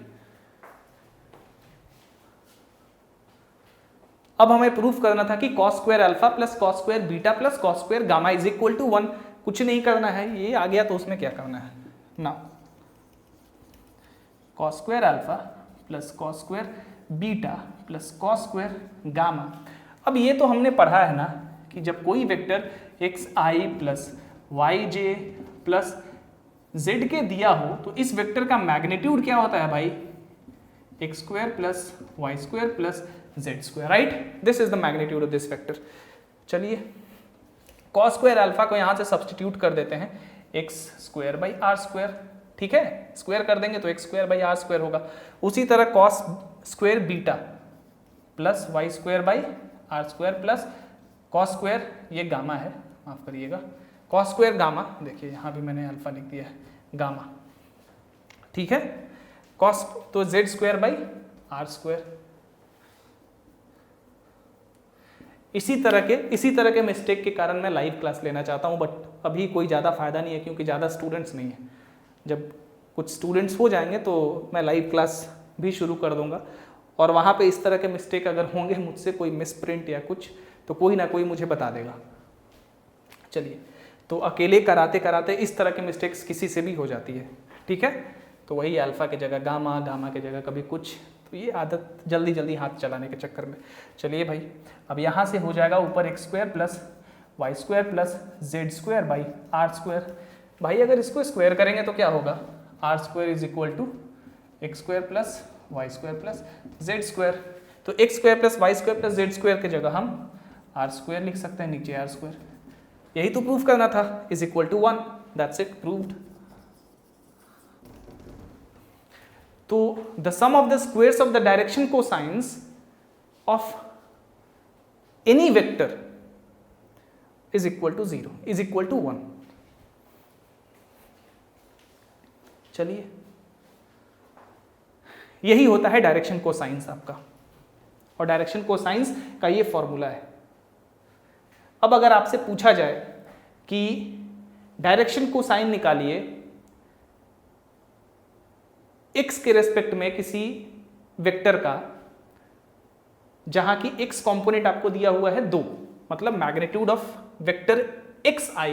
अब हमें proof करना था कि cos square alpha plus cos square beta plus cos square gamma is equal to 1। कुछ नहीं करना है, ये आ गया तो उसमें क्या करना है ना, cos square alpha plus cos square beta plus cos square gamma. अब ये तो हमने पढ़ा है ना कि जब कोई vector xi plus yj plus z के दिया हो तो इस वेक्टर का मैग्नीट्यूड क्या होता है भाई, x square plus y square plus z square, right. This is the magnitude of this vector. चलिए, cos स्क्वायर अल्फा को यहाँ से सब्सटीट्यूट कर देते हैं, x square by are square, ठीक है। स्क्वायर कर देंगे तो x square by are square होगा। उसी तरह cos square beta plus Y square by are square plus cos square, ये गामा है, माफ करिएगा, cos स्क्वायर गामा, देखिए यहाँ भी मैंने अल्फा लिख दिया है, गामा, ठीक है। cos तो z square by are square. इसी तरह के मिस्टेक के कारण मैं लाइव क्लास लेना चाहता हूँ, बट अभी कोई ज़्यादा फायदा नहीं है क्योंकि ज़्यादा स्टूडेंट्स नहीं है। जब कुछ स्टूडेंट्स हो जाएंगे तो मैं लाइव क्लास भी शुरू कर दूंगा, और वहाँ पे इस तरह के मिस्टेक अगर होंगे मुझसे, कोई मिसप्रिंट या कुछ, तो कोई ना कोई मुझे बता देगा। चलिए, तो अकेले कराते कराते इस तरह के मिस्टेक्स किसी से भी हो जाती है, ठीक है। तो वही अल्फा की जगह गामा, गामा की जगह कभी कुछ, तो ये आदत जल्दी जल्दी हाथ चलाने के चक्कर में। चलिए भाई, अब यहाँ से हो जाएगा ऊपर X square plus Y square plus Z square by are square. भाई अगर इसको स्क्वायर करेंगे तो क्या होगा, R square is equal to X square plus Y square plus Z square. तो X square plus Y square plus Z square की जगह हम आर स्क्वायर लिख सकते हैं, नीचे आर स्क्वायर। यही तो प्रूफ करना था, is equal to 1, that's it, proved. तो the sum of the squares of the direction cosines of any vector is equal to 0, is equal to 1। चलिए, यही होता है डायरेक्शन कोसाइंस आपका, और डायरेक्शन कोसाइंस का ये फॉर्मूला है। अब अगर आपसे पूछा जाए कि डायरेक्शन कोसाइन निकालिए x के रेस्पेक्ट में किसी वेक्टर का, जहां की x कंपोनेंट आपको दिया हुआ है 2, मतलब magnitude of vector xi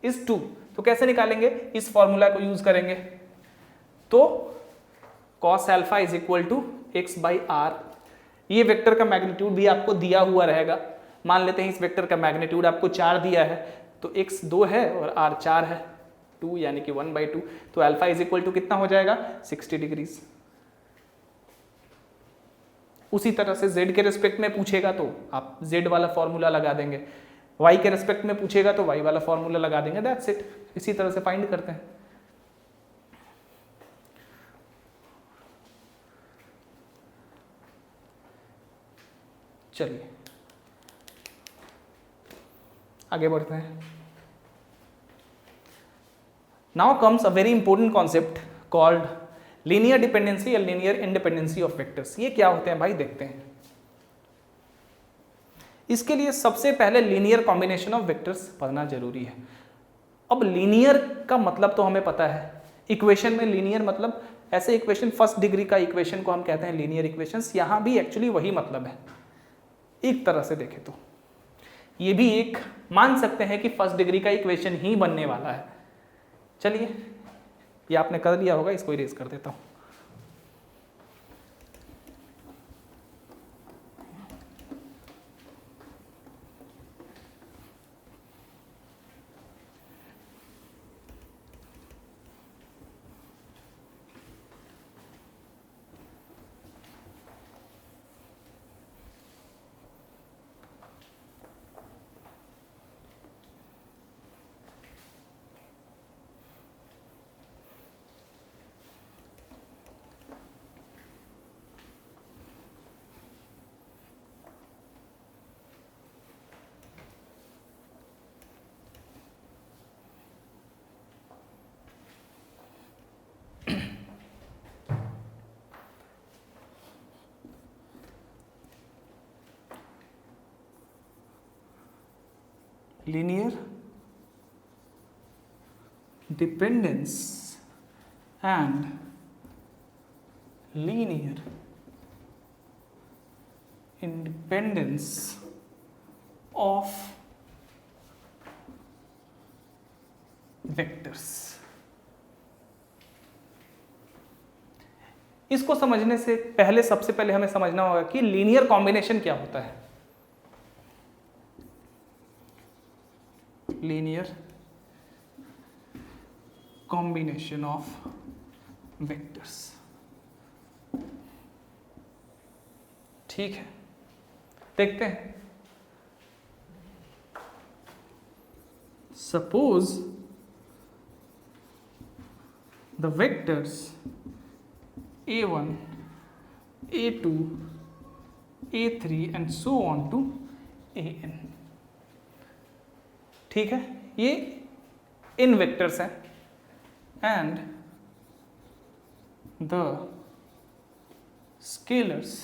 is 2, तो कैसे निकालेंगे, इस फॉर्मूला को यूज करेंगे। तो cos alpha is equal to x by r. ये वेक्टर का मैग्नीट्यूड भी आपको दिया हुआ रहेगा। मान लेते हैं इस वेक्टर का मैग्नीट्यूड आपको 4 दिया है, तो x 2 है और r 4 है, 2 यानी कि 1/2। तो अल्फा इज इक्वल टू कितना हो जाएगा, 60 डिग्रीज। उसी तरह से z के रेस्पेक्ट में पूछेगा तो आप z वाला फॉर्मूला लगा देंगे, y के रेस्पेक्ट में पूछेगा तो y वाला फॉर्मूला लगा देंगे, दैट्स इट। इसी तरह से फाइंड करते हैं। चलिए आगे बढ़ते हैं। Now comes a very important concept called linear dependency या लीनियर इंडिपेंडेंसी ऑफ वेक्टर्स। ये क्या होते हैं भाई, देखते हैं। इसके लिए सबसे पहले लीनियर कॉम्बिनेशन ऑफ वेक्टर्स पढ़ना जरूरी है। अब लीनियर का मतलब तो हमें पता है, इक्वेशन में लीनियर मतलब ऐसे इक्वेशन, फर्स्ट डिग्री का इक्वेशन को हम कहते हैं लीनियर इक्वेशंस। यहां भी एक्चुअली वही मतलब है, एक तरह से देखें तो ये भी एक मान सकते हैं कि फर्स्ट डिग्री का इक्वेशन ही बनने वाला है। चलिए, ये आपने कर लिया होगा, इसको इरेज कर देता हूं। linear dependence and linear independence of vectors। इसको समझने से पहले सबसे पहले हमें समझना होगा कि लीनियर कॉम्बिनेशन क्या होता है। लीनियर कॉम्बिनेशन ऑफ वेक्टर्स, ठीक है, देखते हैं। Suppose the vectors a1, a2, a3 and so on to an, ठीक है, ये इन वेक्टर्स हैं and the scalars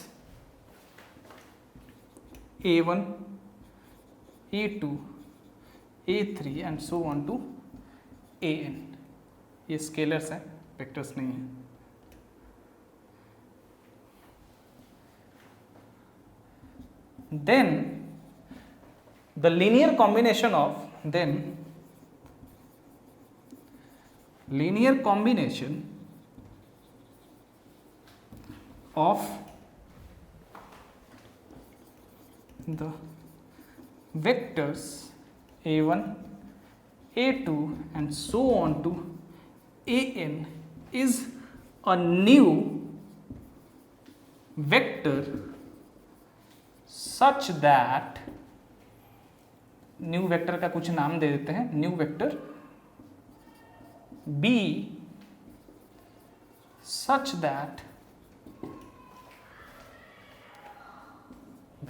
a1, a2, a3 and so on to an। ये स्केलर्स हैं, वेक्टर्स नहीं है। Then the linear combination of of the vectors a1, a2 and so on to an is a new vector such that, new vector का कुछ नाम दे देते हैं, new vector b such that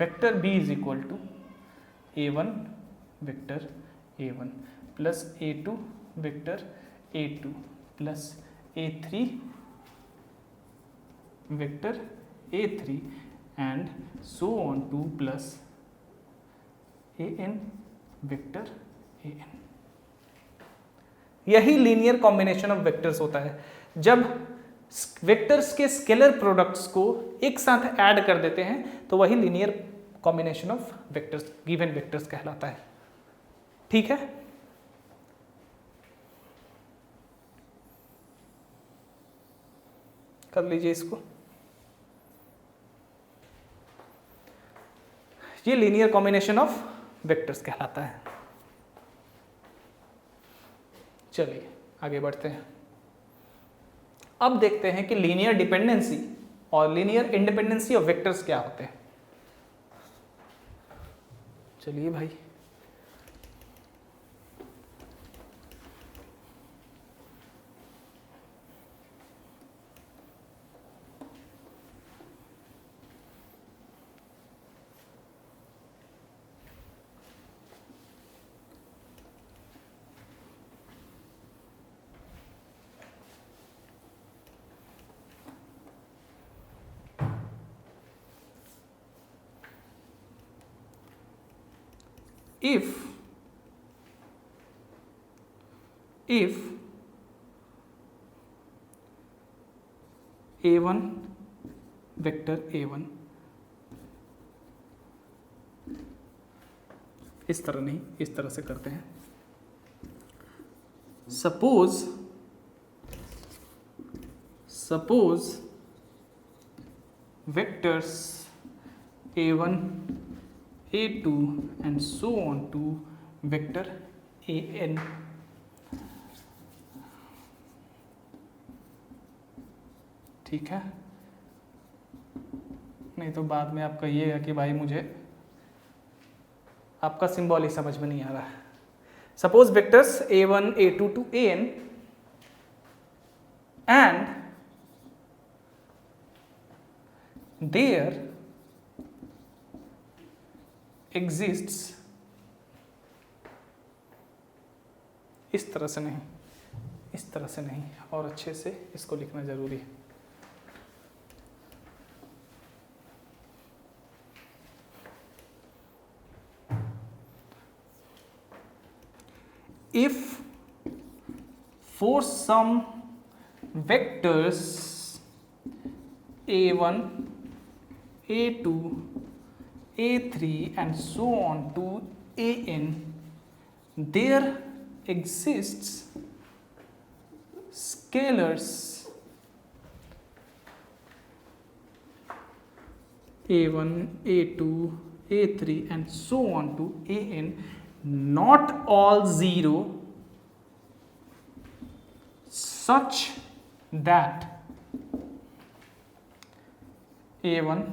vector b is equal to a1 vector a1 plus a2 vector a2 plus a3 vector a3 and so on to plus an vector an. यही linear combination of vectors होता है। जब vectors के scalar products को एक साथ add कर देते हैं तो वही linear combination of vectors, given vectors कहलाता है। ठीक है, कर लीजिए इसको। ये लीनियर कॉम्बिनेशन ऑफ वेक्टर्स कहलाता है। चलिए आगे बढ़ते हैं। अब देखते हैं कि लीनियर डिपेंडेंसी और लीनियर इंडिपेंडेंसी ऑफ वेक्टर्स क्या होते हैं। चलिए भाई, if a1 वेक्टर a1 इस तरह नहीं, इस तरह से करते हैं। Suppose vectors a1 a2 and so on to vector an, ठीक है। नहीं तो बाद में आप कहिएगा कि भाई मुझे आपका सिंबल ही समझ में नहीं आ रहा है। Suppose vectors a1 a2 to an and there exists, इस तरह से नहीं, इस तरह से नहीं, और अच्छे से इसको लिखना जरूरी है। If for some vectors a1 a2 a3 and so on to an there exists scalars a1 a2 a3 and so on to an, not all zero, such that a1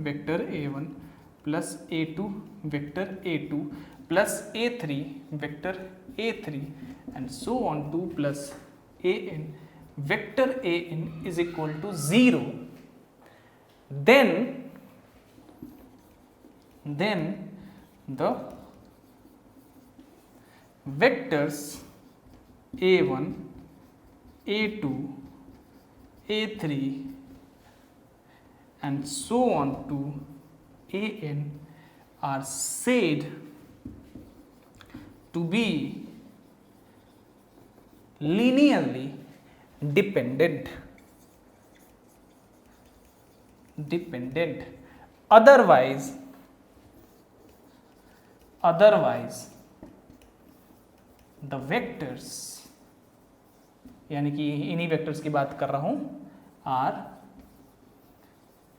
vector a1 plus a2 vector a2 plus a3 vector a3 and so on to plus an vector an is equal to 0, then the vectors a1 a2 a3 and so on to an are said to be linearly dependent. Otherwise the vectors यानी कि इन्हीं vectors की बात कर रहा हूं, are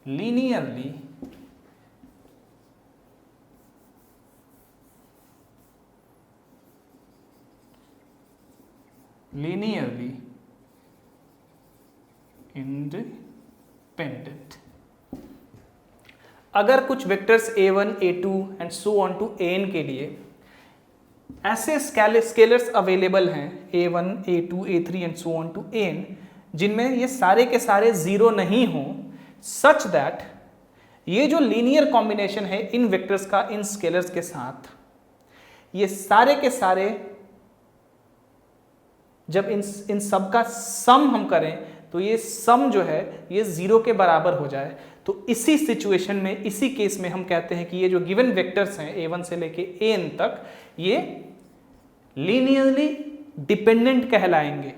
linearly independent. अगर कुछ vectors a1, a2 and so on to an के लिए ऐसे स्केलर्स अवेलेबल हैं a1, a2, a3 and so on to an, जिनमें ये सारे के सारे जीरो नहीं हो, सच दैट ये जो लीनियर कॉम्बिनेशन है इन वेक्टर्स का इन स्केलर्स के साथ, ये सारे के सारे जब इन सब का सम हम करें तो ये सम जो है ये जीरो के बराबर हो जाए, तो इसी सिचुएशन में, इसी केस में हम कहते हैं कि ये जो गिवन वेक्टर्स हैं a1 से लेके an तक, ये लीनियरली डिपेंडेंट कहलाएंगे।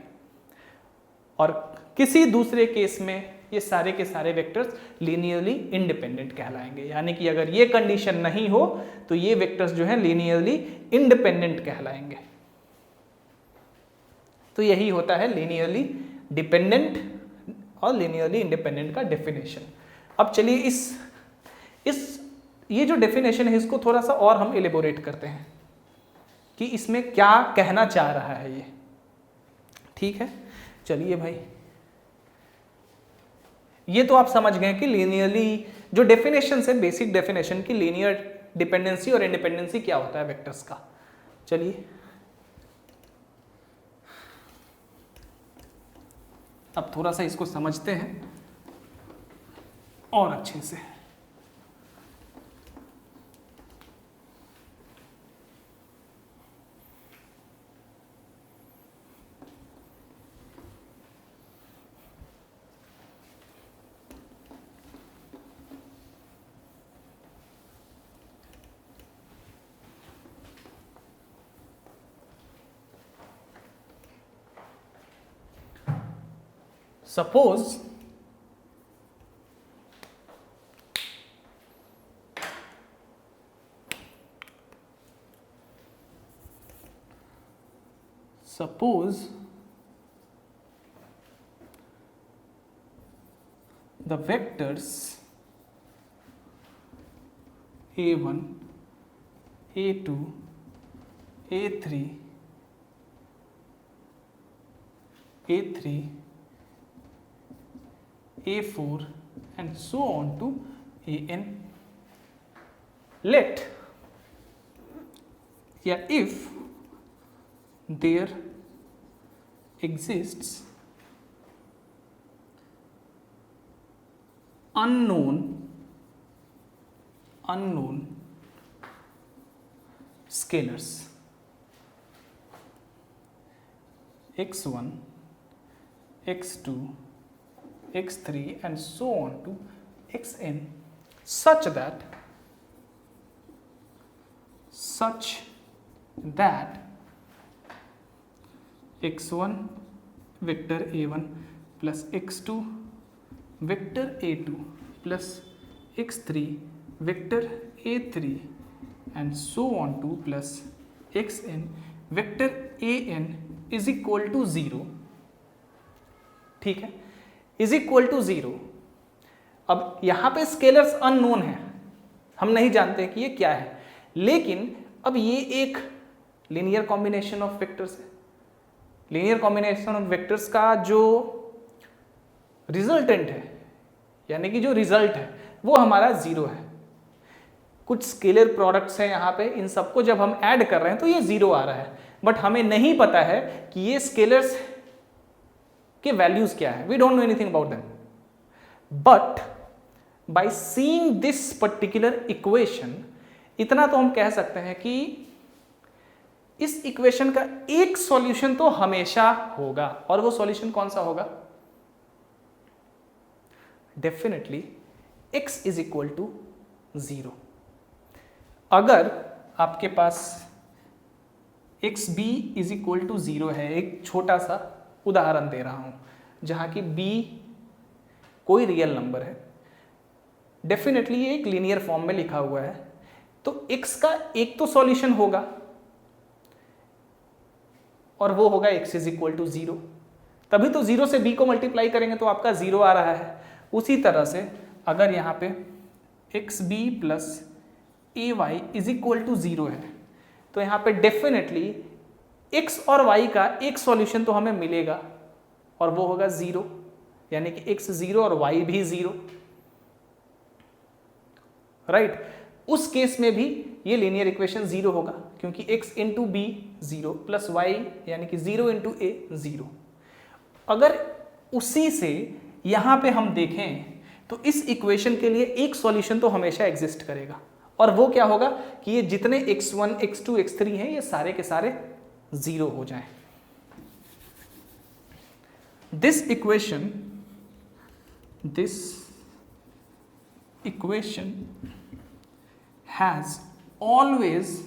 और किसी दूसरे केस में ये सारे के सारे वेक्टर्स लीनियरली इंडिपेंडेंट कहलाएंगे। यानी कि अगर ये कंडीशन नहीं हो तो ये वेक्टर्स जो है लीनियरली इंडिपेंडेंट कहलाएंगे। तो यही होता है लीनियरली डिपेंडेंट और लीनियरली इंडिपेंडेंट का डेफिनेशन। अब चलिए इस ये जो डेफिनेशन है इसको थोड़ा सा और हम एलिबोरेट करते हैं कि इसमें क्या कहना चाह रहा है ये। ठीक है, चलिए भाई, ये तो आप समझ गए कि लीनियरली जो डेफिनेशन है, बेसिक डेफिनेशन की लीनियर डिपेंडेंसी और इंडिपेंडेंसी क्या होता है वेक्टर्स का। चलिए अब थोड़ा सा इसको समझते हैं और अच्छे से। Suppose the vectors a1, a2, a3, a4 and so on to an. Let, if there exists unknown scalars x1, x2, x3 and so on to xn, such that x1 vector a1 plus x2 vector a2 plus x3 vector a3 and so on to plus xn vector an is equal to 0। ठीक है, is equal to 0। अब यहां पे scalars unknown है, हम नहीं जानते कि ये क्या है, लेकिन अब ये एक लीनियर कॉम्बिनेशन ऑफ वेक्टर्स है। लीनियर कॉम्बिनेशन ऑफ वेक्टर्स का जो रिजल्टेंट है, यानी कि जो रिजल्ट है वो हमारा 0 है। कुछ स्केलर प्रोडक्ट्स हैं यहाँ पे, इन सबको जब हम ऐड कर रहे हैं तो ये 0 आ रहा है, बट हमें नहीं पता है कि ये स्केलर्स के वैल्यूज क्या है। We don't know anything about them, but by seeing this particular equation, इतना तो हम कह सकते हैं कि इस इक्वेशन का एक सॉल्यूशन तो हमेशा होगा। और वो सॉल्यूशन कौन सा होगा? Definitely x is equal to 0। अगर आपके पास x b is equal to 0 है, एक छोटा सा उदाहरण दे रहा हूं जहां की b कोई रियल नंबर है, डेफिनेटली ये एक लीनियर फॉर्म में लिखा हुआ है, तो x का एक तो सॉल्यूशन होगा और वो होगा x इज इक्वल टू 0। तभी तो 0 से b को मल्टीप्लाई करेंगे तो आपका 0 आ रहा है। उसी तरह से अगर यहाँ पे xb plus ay is equal to 0 है तो यहाँ पे डेफिनेटली x और y का एक सॉल्यूशन तो हमें मिलेगा और वो होगा 0, यानी कि x 0 और y भी 0, राइट। उस केस में भी ये लीनियर इक्वेशन 0 होगा क्योंकि x into b 0 plus y यानी कि 0 इंटू ए 0। अगर उसी से यहाँ पे हम देखें तो इस इक्वेशन के लिए एक सॉल्यूशन तो हमेशा एग्जिस्ट करेगा और वो क्या होगा कि ये जितने x1, x2, x3 हैं ये सारे के सारे 0 हो जाएं। This equation has always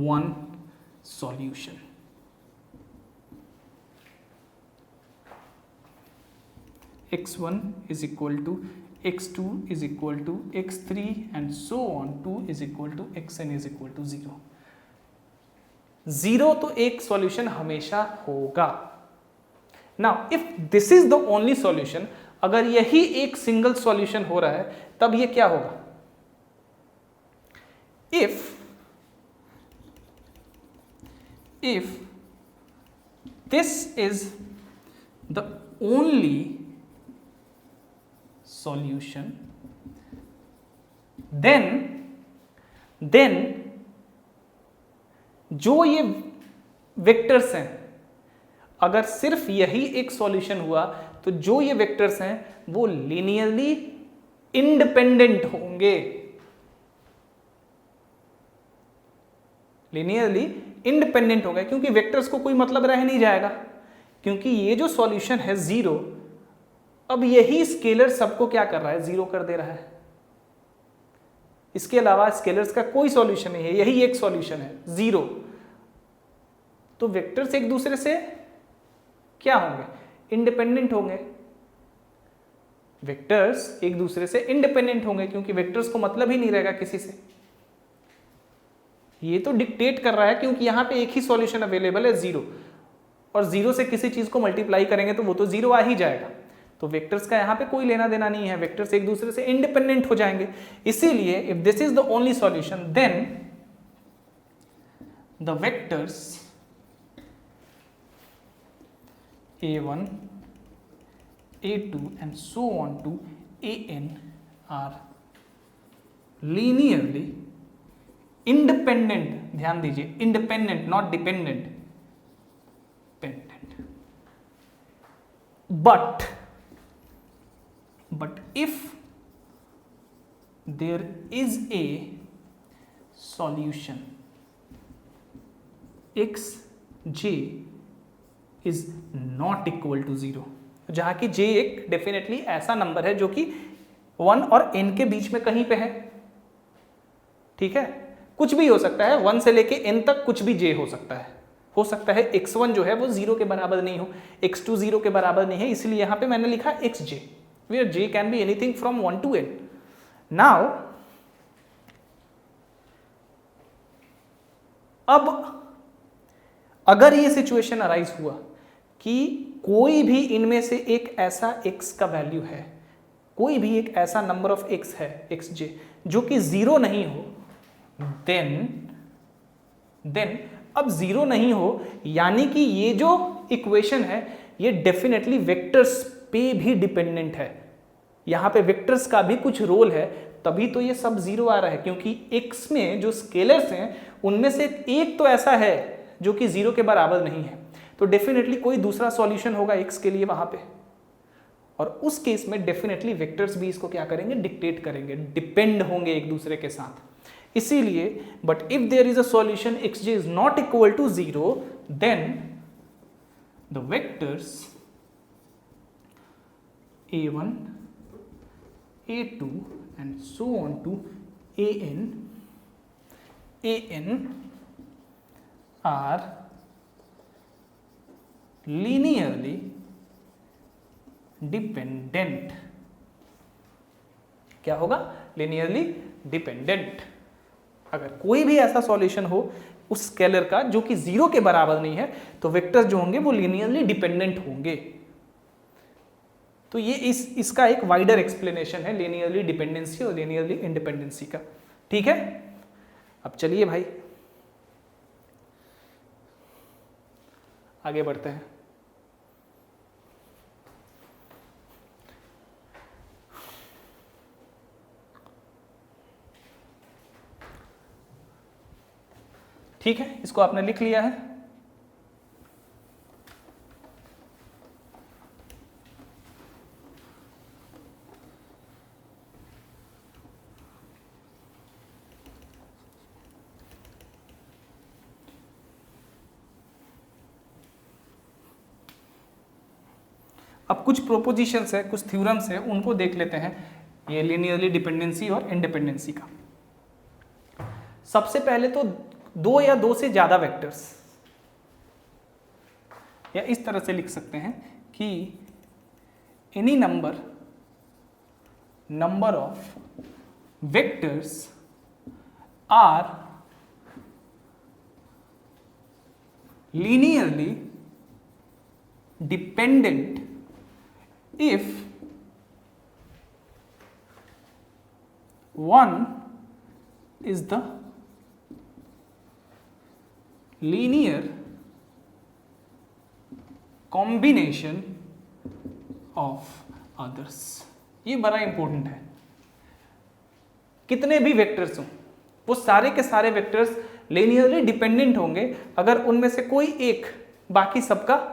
one solution. x1 is equal to x2 is equal to x3 and so on 2 is equal to xn is equal to 0. 0 तो एक सॉल्यूशन हमेशा होगा। Now if this is the only solution, अगर यही एक single solution हो रहा है तब ये क्या होगा? If this is the only solution, then जो ये वेक्टर्स हैं, अगर सिर्फ यही एक सॉल्यूशन हुआ तो जो ये वेक्टर्स हैं वो लीनियरली इंडिपेंडेंट होंगे, लीनियरली इंडिपेंडेंट हो गए क्योंकि वेक्टर्स को कोई मतलब रह नहीं जाएगा क्योंकि ये जो सॉल्यूशन है 0, अब यही स्केलर सबको क्या कर रहा है? 0 कर दे रहा है। इसके अलावा स्केलर्स का कोई सॉल्यूशन नहीं है, यही एक सॉल्यूशन है 0। तो वेक्टर्स एक दूसरे से क्या होंगे? इंडिपेंडेंट होंगे। वेक्टर्स एक दूसरे से इंडिपेंडेंट होंगे क्योंकि वेक्टर्स को मतलब ही नहीं रहेगा किसी से। ये तो डिक्टेट कर रहा है क्योंकि यहां पे एक ही सॉल्यूशन अवेलेबल है 0 और 0 से किसी चीज को मल्टीप्लाई करेंगे तो वो तो 0 आ ही जाएगा। तो वेक्टर्स का यहां पे कोई लेना देना नहीं है, वेक्टर्स एक दूसरे से इंडिपेंडेंट हो जाएंगे। इसीलिए if this is the only solution then the vectors a1, a2 and so on to an are linearly independent, ध्यान दीजिए independent not dependent, but if there is a solution xj is not equal to 0, जहां की j एक definitely ऐसा number है जो कि 1 और n के बीच में कहीं पे है, ठीक है। कुछ भी हो सकता है, 1 से लेके n तक कुछ भी j हो सकता है x1 जो है वो 0 के बराबर नहीं हो, x2 0 के बराबर नहीं है, इसलिए यहां पे मैंने लिखा xj, where j can be anything from 1 to n. Now अब अगर ये सिचुएशन अराइज हुआ कि कोई भी इनमें से एक ऐसा x का वैल्यू है, कोई भी एक ऐसा नंबर ऑफ x है xj जो कि 0 नहीं हो, देन अब 0 नहीं हो यानी कि ये जो इक्वेशन है ये डेफिनेटली वेक्टर्स पे भी डिपेंडेंट है, यहां पे वेक्टर्स का भी कुछ रोल है, तभी तो ये सब 0 आ रहा है क्योंकि x में जो स्केलर्स हैं उनमें से एक तो ऐसा है जो कि 0 के बराबर नहीं है, तो डेफिनेटली कोई दूसरा सॉल्यूशन होगा x के लिए वहां पे, और उस केस में डेफिनेटली वेक्टर्स भी इसको क्या करेंगे? डिक्टेट करेंगे, डिपेंड होंगे एक दूसरे के साथ। इसीलिए but if there is a solution xj is not equal to 0 then the vectors a1 a2 and so on to an are linearly dependent। क्या होगा? linearly dependent। अगर कोई भी ऐसा सॉल्यूशन हो उस स्केलर का जो कि 0 के बराबर नहीं है, तो वेक्टर्स जो होंगे वो लीनियरली डिपेंडेंट होंगे। तो ये इसका एक वाइडर एक्सप्लेनेशन है लीनियरली डिपेंडेंसी और लीनियरली इंडिपेंडेंसी का। ठीक है, अब चलिए भाई आगे बढ़ते हैं। ठीक है, इसको आपने लिख लिया है। अब कुछ प्रोपोजिशंस है, कुछ थ्योरम्स है, उनको देख लेते हैं, ये लीनियरली डिपेंडेंसी और इंडिपेंडेंसी का। सबसे पहले तो 2 या 2 से ज्यादा वेक्टर्स, या इस तरह से लिख सकते हैं कि any number of vectors are linearly dependent if one is the linear combination of others। ये बड़ा इंपॉर्टेंट है। कितने भी वेक्टर्स हों, वो सारे के सारे वेक्टर्स लीनियरली डिपेंडेंट होंगे अगर उनमें से कोई एक बाकी सबका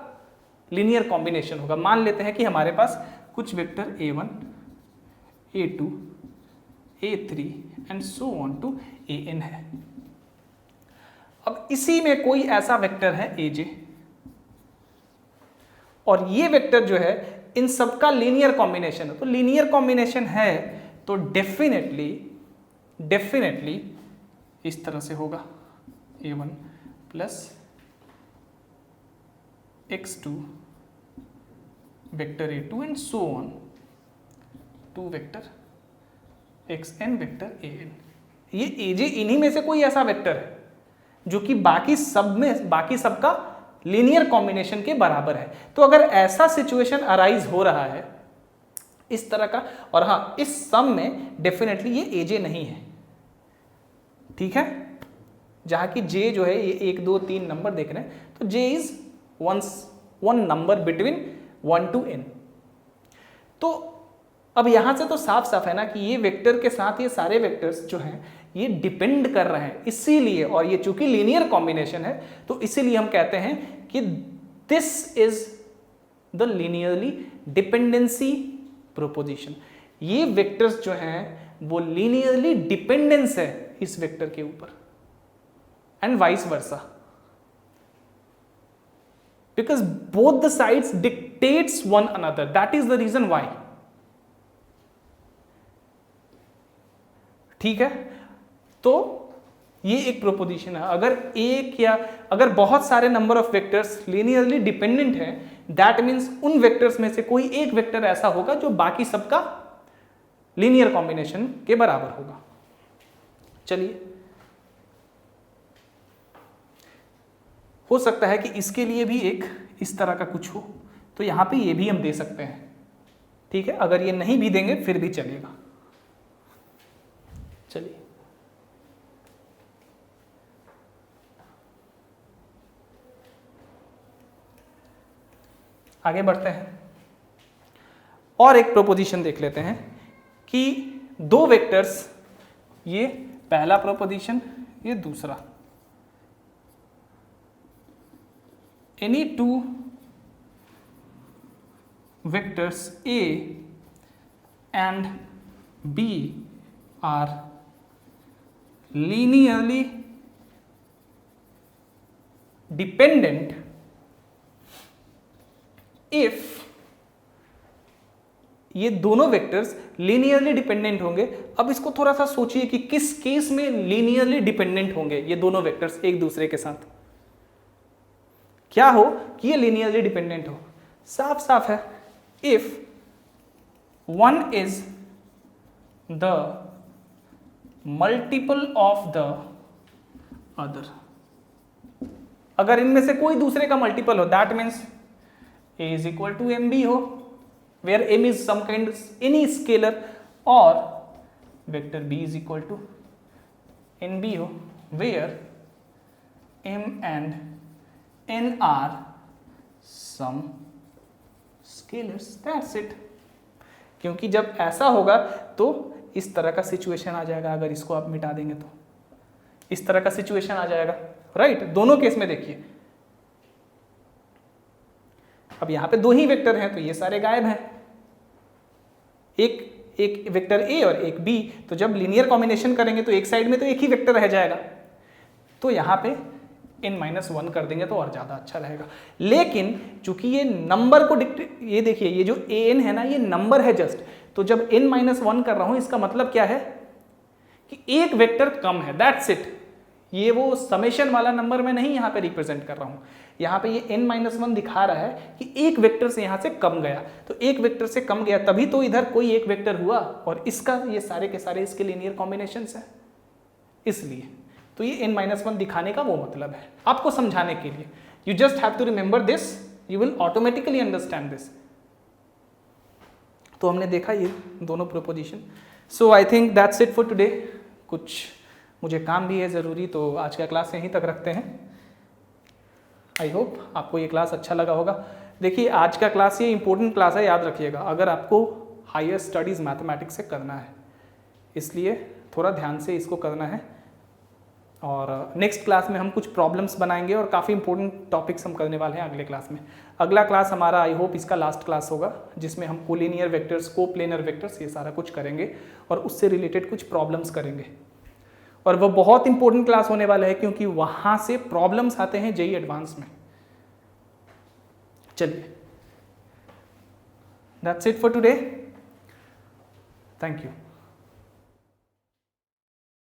लीनियर कॉम्बिनेशन होगा। मान लेते हैं कि हमारे पास कुछ vector a1, a2, a3 and so on to an है। अब इसी में कोई ऐसा वेक्टर है aj, और ये वेक्टर जो है इन सबका लीनियर कॉम्बिनेशन है। तो लीनियर कॉम्बिनेशन है तो डेफिनेटली इस तरह से होगा a1 plus x2 vector a2 and so on to vector xn vector an। ये aj इन्हीं में से कोई ऐसा वेक्टर है जो कि बाकी सबका लीनियर कॉम्बिनेशन के बराबर है। तो अगर ऐसा सिचुएशन अराइज हो रहा है इस तरह का, और हाँ इस सम में डेफिनेटली ये aj नहीं है। ठीक है, जहां की j जो है ये 1 2 3 नंबर देख रहे हैं, तो j is one number between 1 to n। तो अब यहां से तो साफ साफ है ना कि ये वेक्टर के साथ ये सारे वेक्टर्स जो हैं ये डिपेंड कर रहे हैं, इसीलिए, और ये चूंकि लीनियर कॉम्बिनेशन है तो इसीलिए हम कहते हैं कि this is the linearly dependency proposition. ये वेक्टर्स जो हैं वो लीनियरली डिपेंडेंस है इस वेक्टर के ऊपर, and vice versa, because both the sides dictates one another, that is the reason why. ठीक है, तो ये एक प्रोपोजिशन है। अगर एक या अगर बहुत सारे number of vectors linearly dependent हैं, दैट मीन्स उन वेक्टर्स में से कोई एक वेक्टर ऐसा होगा जो बाकी सबका लीनियर कॉम्बिनेशन के बराबर होगा। चलिए, हो सकता है कि इसके लिए भी एक इस तरह का कुछ हो, तो यहां पे ये भी हम दे सकते हैं। ठीक है, अगर ये नहीं भी देंगे फिर भी चलेगा। चलिए, आगे बढ़ते हैं और एक प्रोपोजिशन देख लेते हैं कि 2 वेक्टर्स, ये पहला प्रोपोजिशन, ये दूसरा, any 2 vectors a and b are linearly dependent if ये दोनों वेक्टर्स लीनियरली डिपेंडेंट होंगे। अब इसको थोड़ा सा सोचिए कि किस केस में लीनियरली डिपेंडेंट होंगे ये दोनों वेक्टर्स एक दूसरे के साथ। क्या हो कि ये लीनियरली डिपेंडेंट हो? साफ साफ है, if one is the multiple of the other, अगर इनमें से कोई दूसरे का मल्टीपल हो, that means a is equal to m b हो, where m is some kind any scalar, और vector b is equal to n b हो, where m and n are some scalars, that's it। क्योंकि जब ऐसा होगा तो इस तरह का सिचुएशन आ जाएगा, अगर इसको आप मिटा देंगे तो इस तरह का सिचुएशन आ जाएगा, राइट। दोनों केस में देखिए, अब यहां पे दो ही वेक्टर हैं तो ये सारे गायब हैं, एक वेक्टर a और एक b, तो जब लीनियर कॉम्बिनेशन करेंगे तो एक साइड में तो एक ही वेक्टर रह जाएगा, तो यहां पे n-1 कर देंगे तो और ज़्यादा अच्छा रहेगा। लेकिन चूंकि ये नंबर को ये देखिए, ये जो an है ना, ये नंबर है जस्ट, तो जब n-1 कर रहा हूं इसका मतलब क्या है कि एक वेक्टर कम है, दैट्स इट। ये वो समेशन वाला नंबर मैं नहीं यहाँ पे रिप्रेजेंट कर रहा हूँ, यहाँ पे ये n-1 दिखा रहा है कि एक वेक्टर से यहाँ से कम गया, तो एक वेक्टर से कम गया तभी तो इधर कोई एक वेक्टर हुआ, और इसका ये सारे के सारे इसके लीनियर कॉम्बिनेशंस है, इसलिए तो ये n-1 दिखाने का वो मतलब है, आपको समझाने के लिए। You just have to remember this, you will automatically understand this. तो हमने देखा ये दोनों proposition. So I think that's it for today. कुछ मुझे काम भी है ज़रूरी, तो आज का क्लास यहीं तक रखते हैं। आई होप आपको ये क्लास अच्छा लगा होगा। देखिए आज का क्लास ये इंपॉर्टेंट क्लास है, याद रखिएगा, अगर आपको हायर स्टडीज़ मैथमेटिक्स से करना है, इसलिए थोड़ा ध्यान से इसको करना है। और नेक्स्ट क्लास में हम कुछ प्रॉब्लम्स बनाएंगे और काफ़ी इंपॉर्टेंट टॉपिक्स हम करने वाले हैं अगले क्लास में। अगला क्लास हमारा आई होप इसका लास्ट क्लास होगा, जिसमें हम कोलिनियर वेक्टर्स, कोप्लेनर वेक्टर्स, ये सारा कुछ करेंगे और उससे रिलेटेड कुछ प्रॉब्लम्स करेंगे। और वो बहुत इंपॉर्टेंट क्लास होने वाला है क्योंकि वहाँ से प्रॉब्लम्स आते हैं जेईई एडवांस में। चलिए, that's it for today, thank you.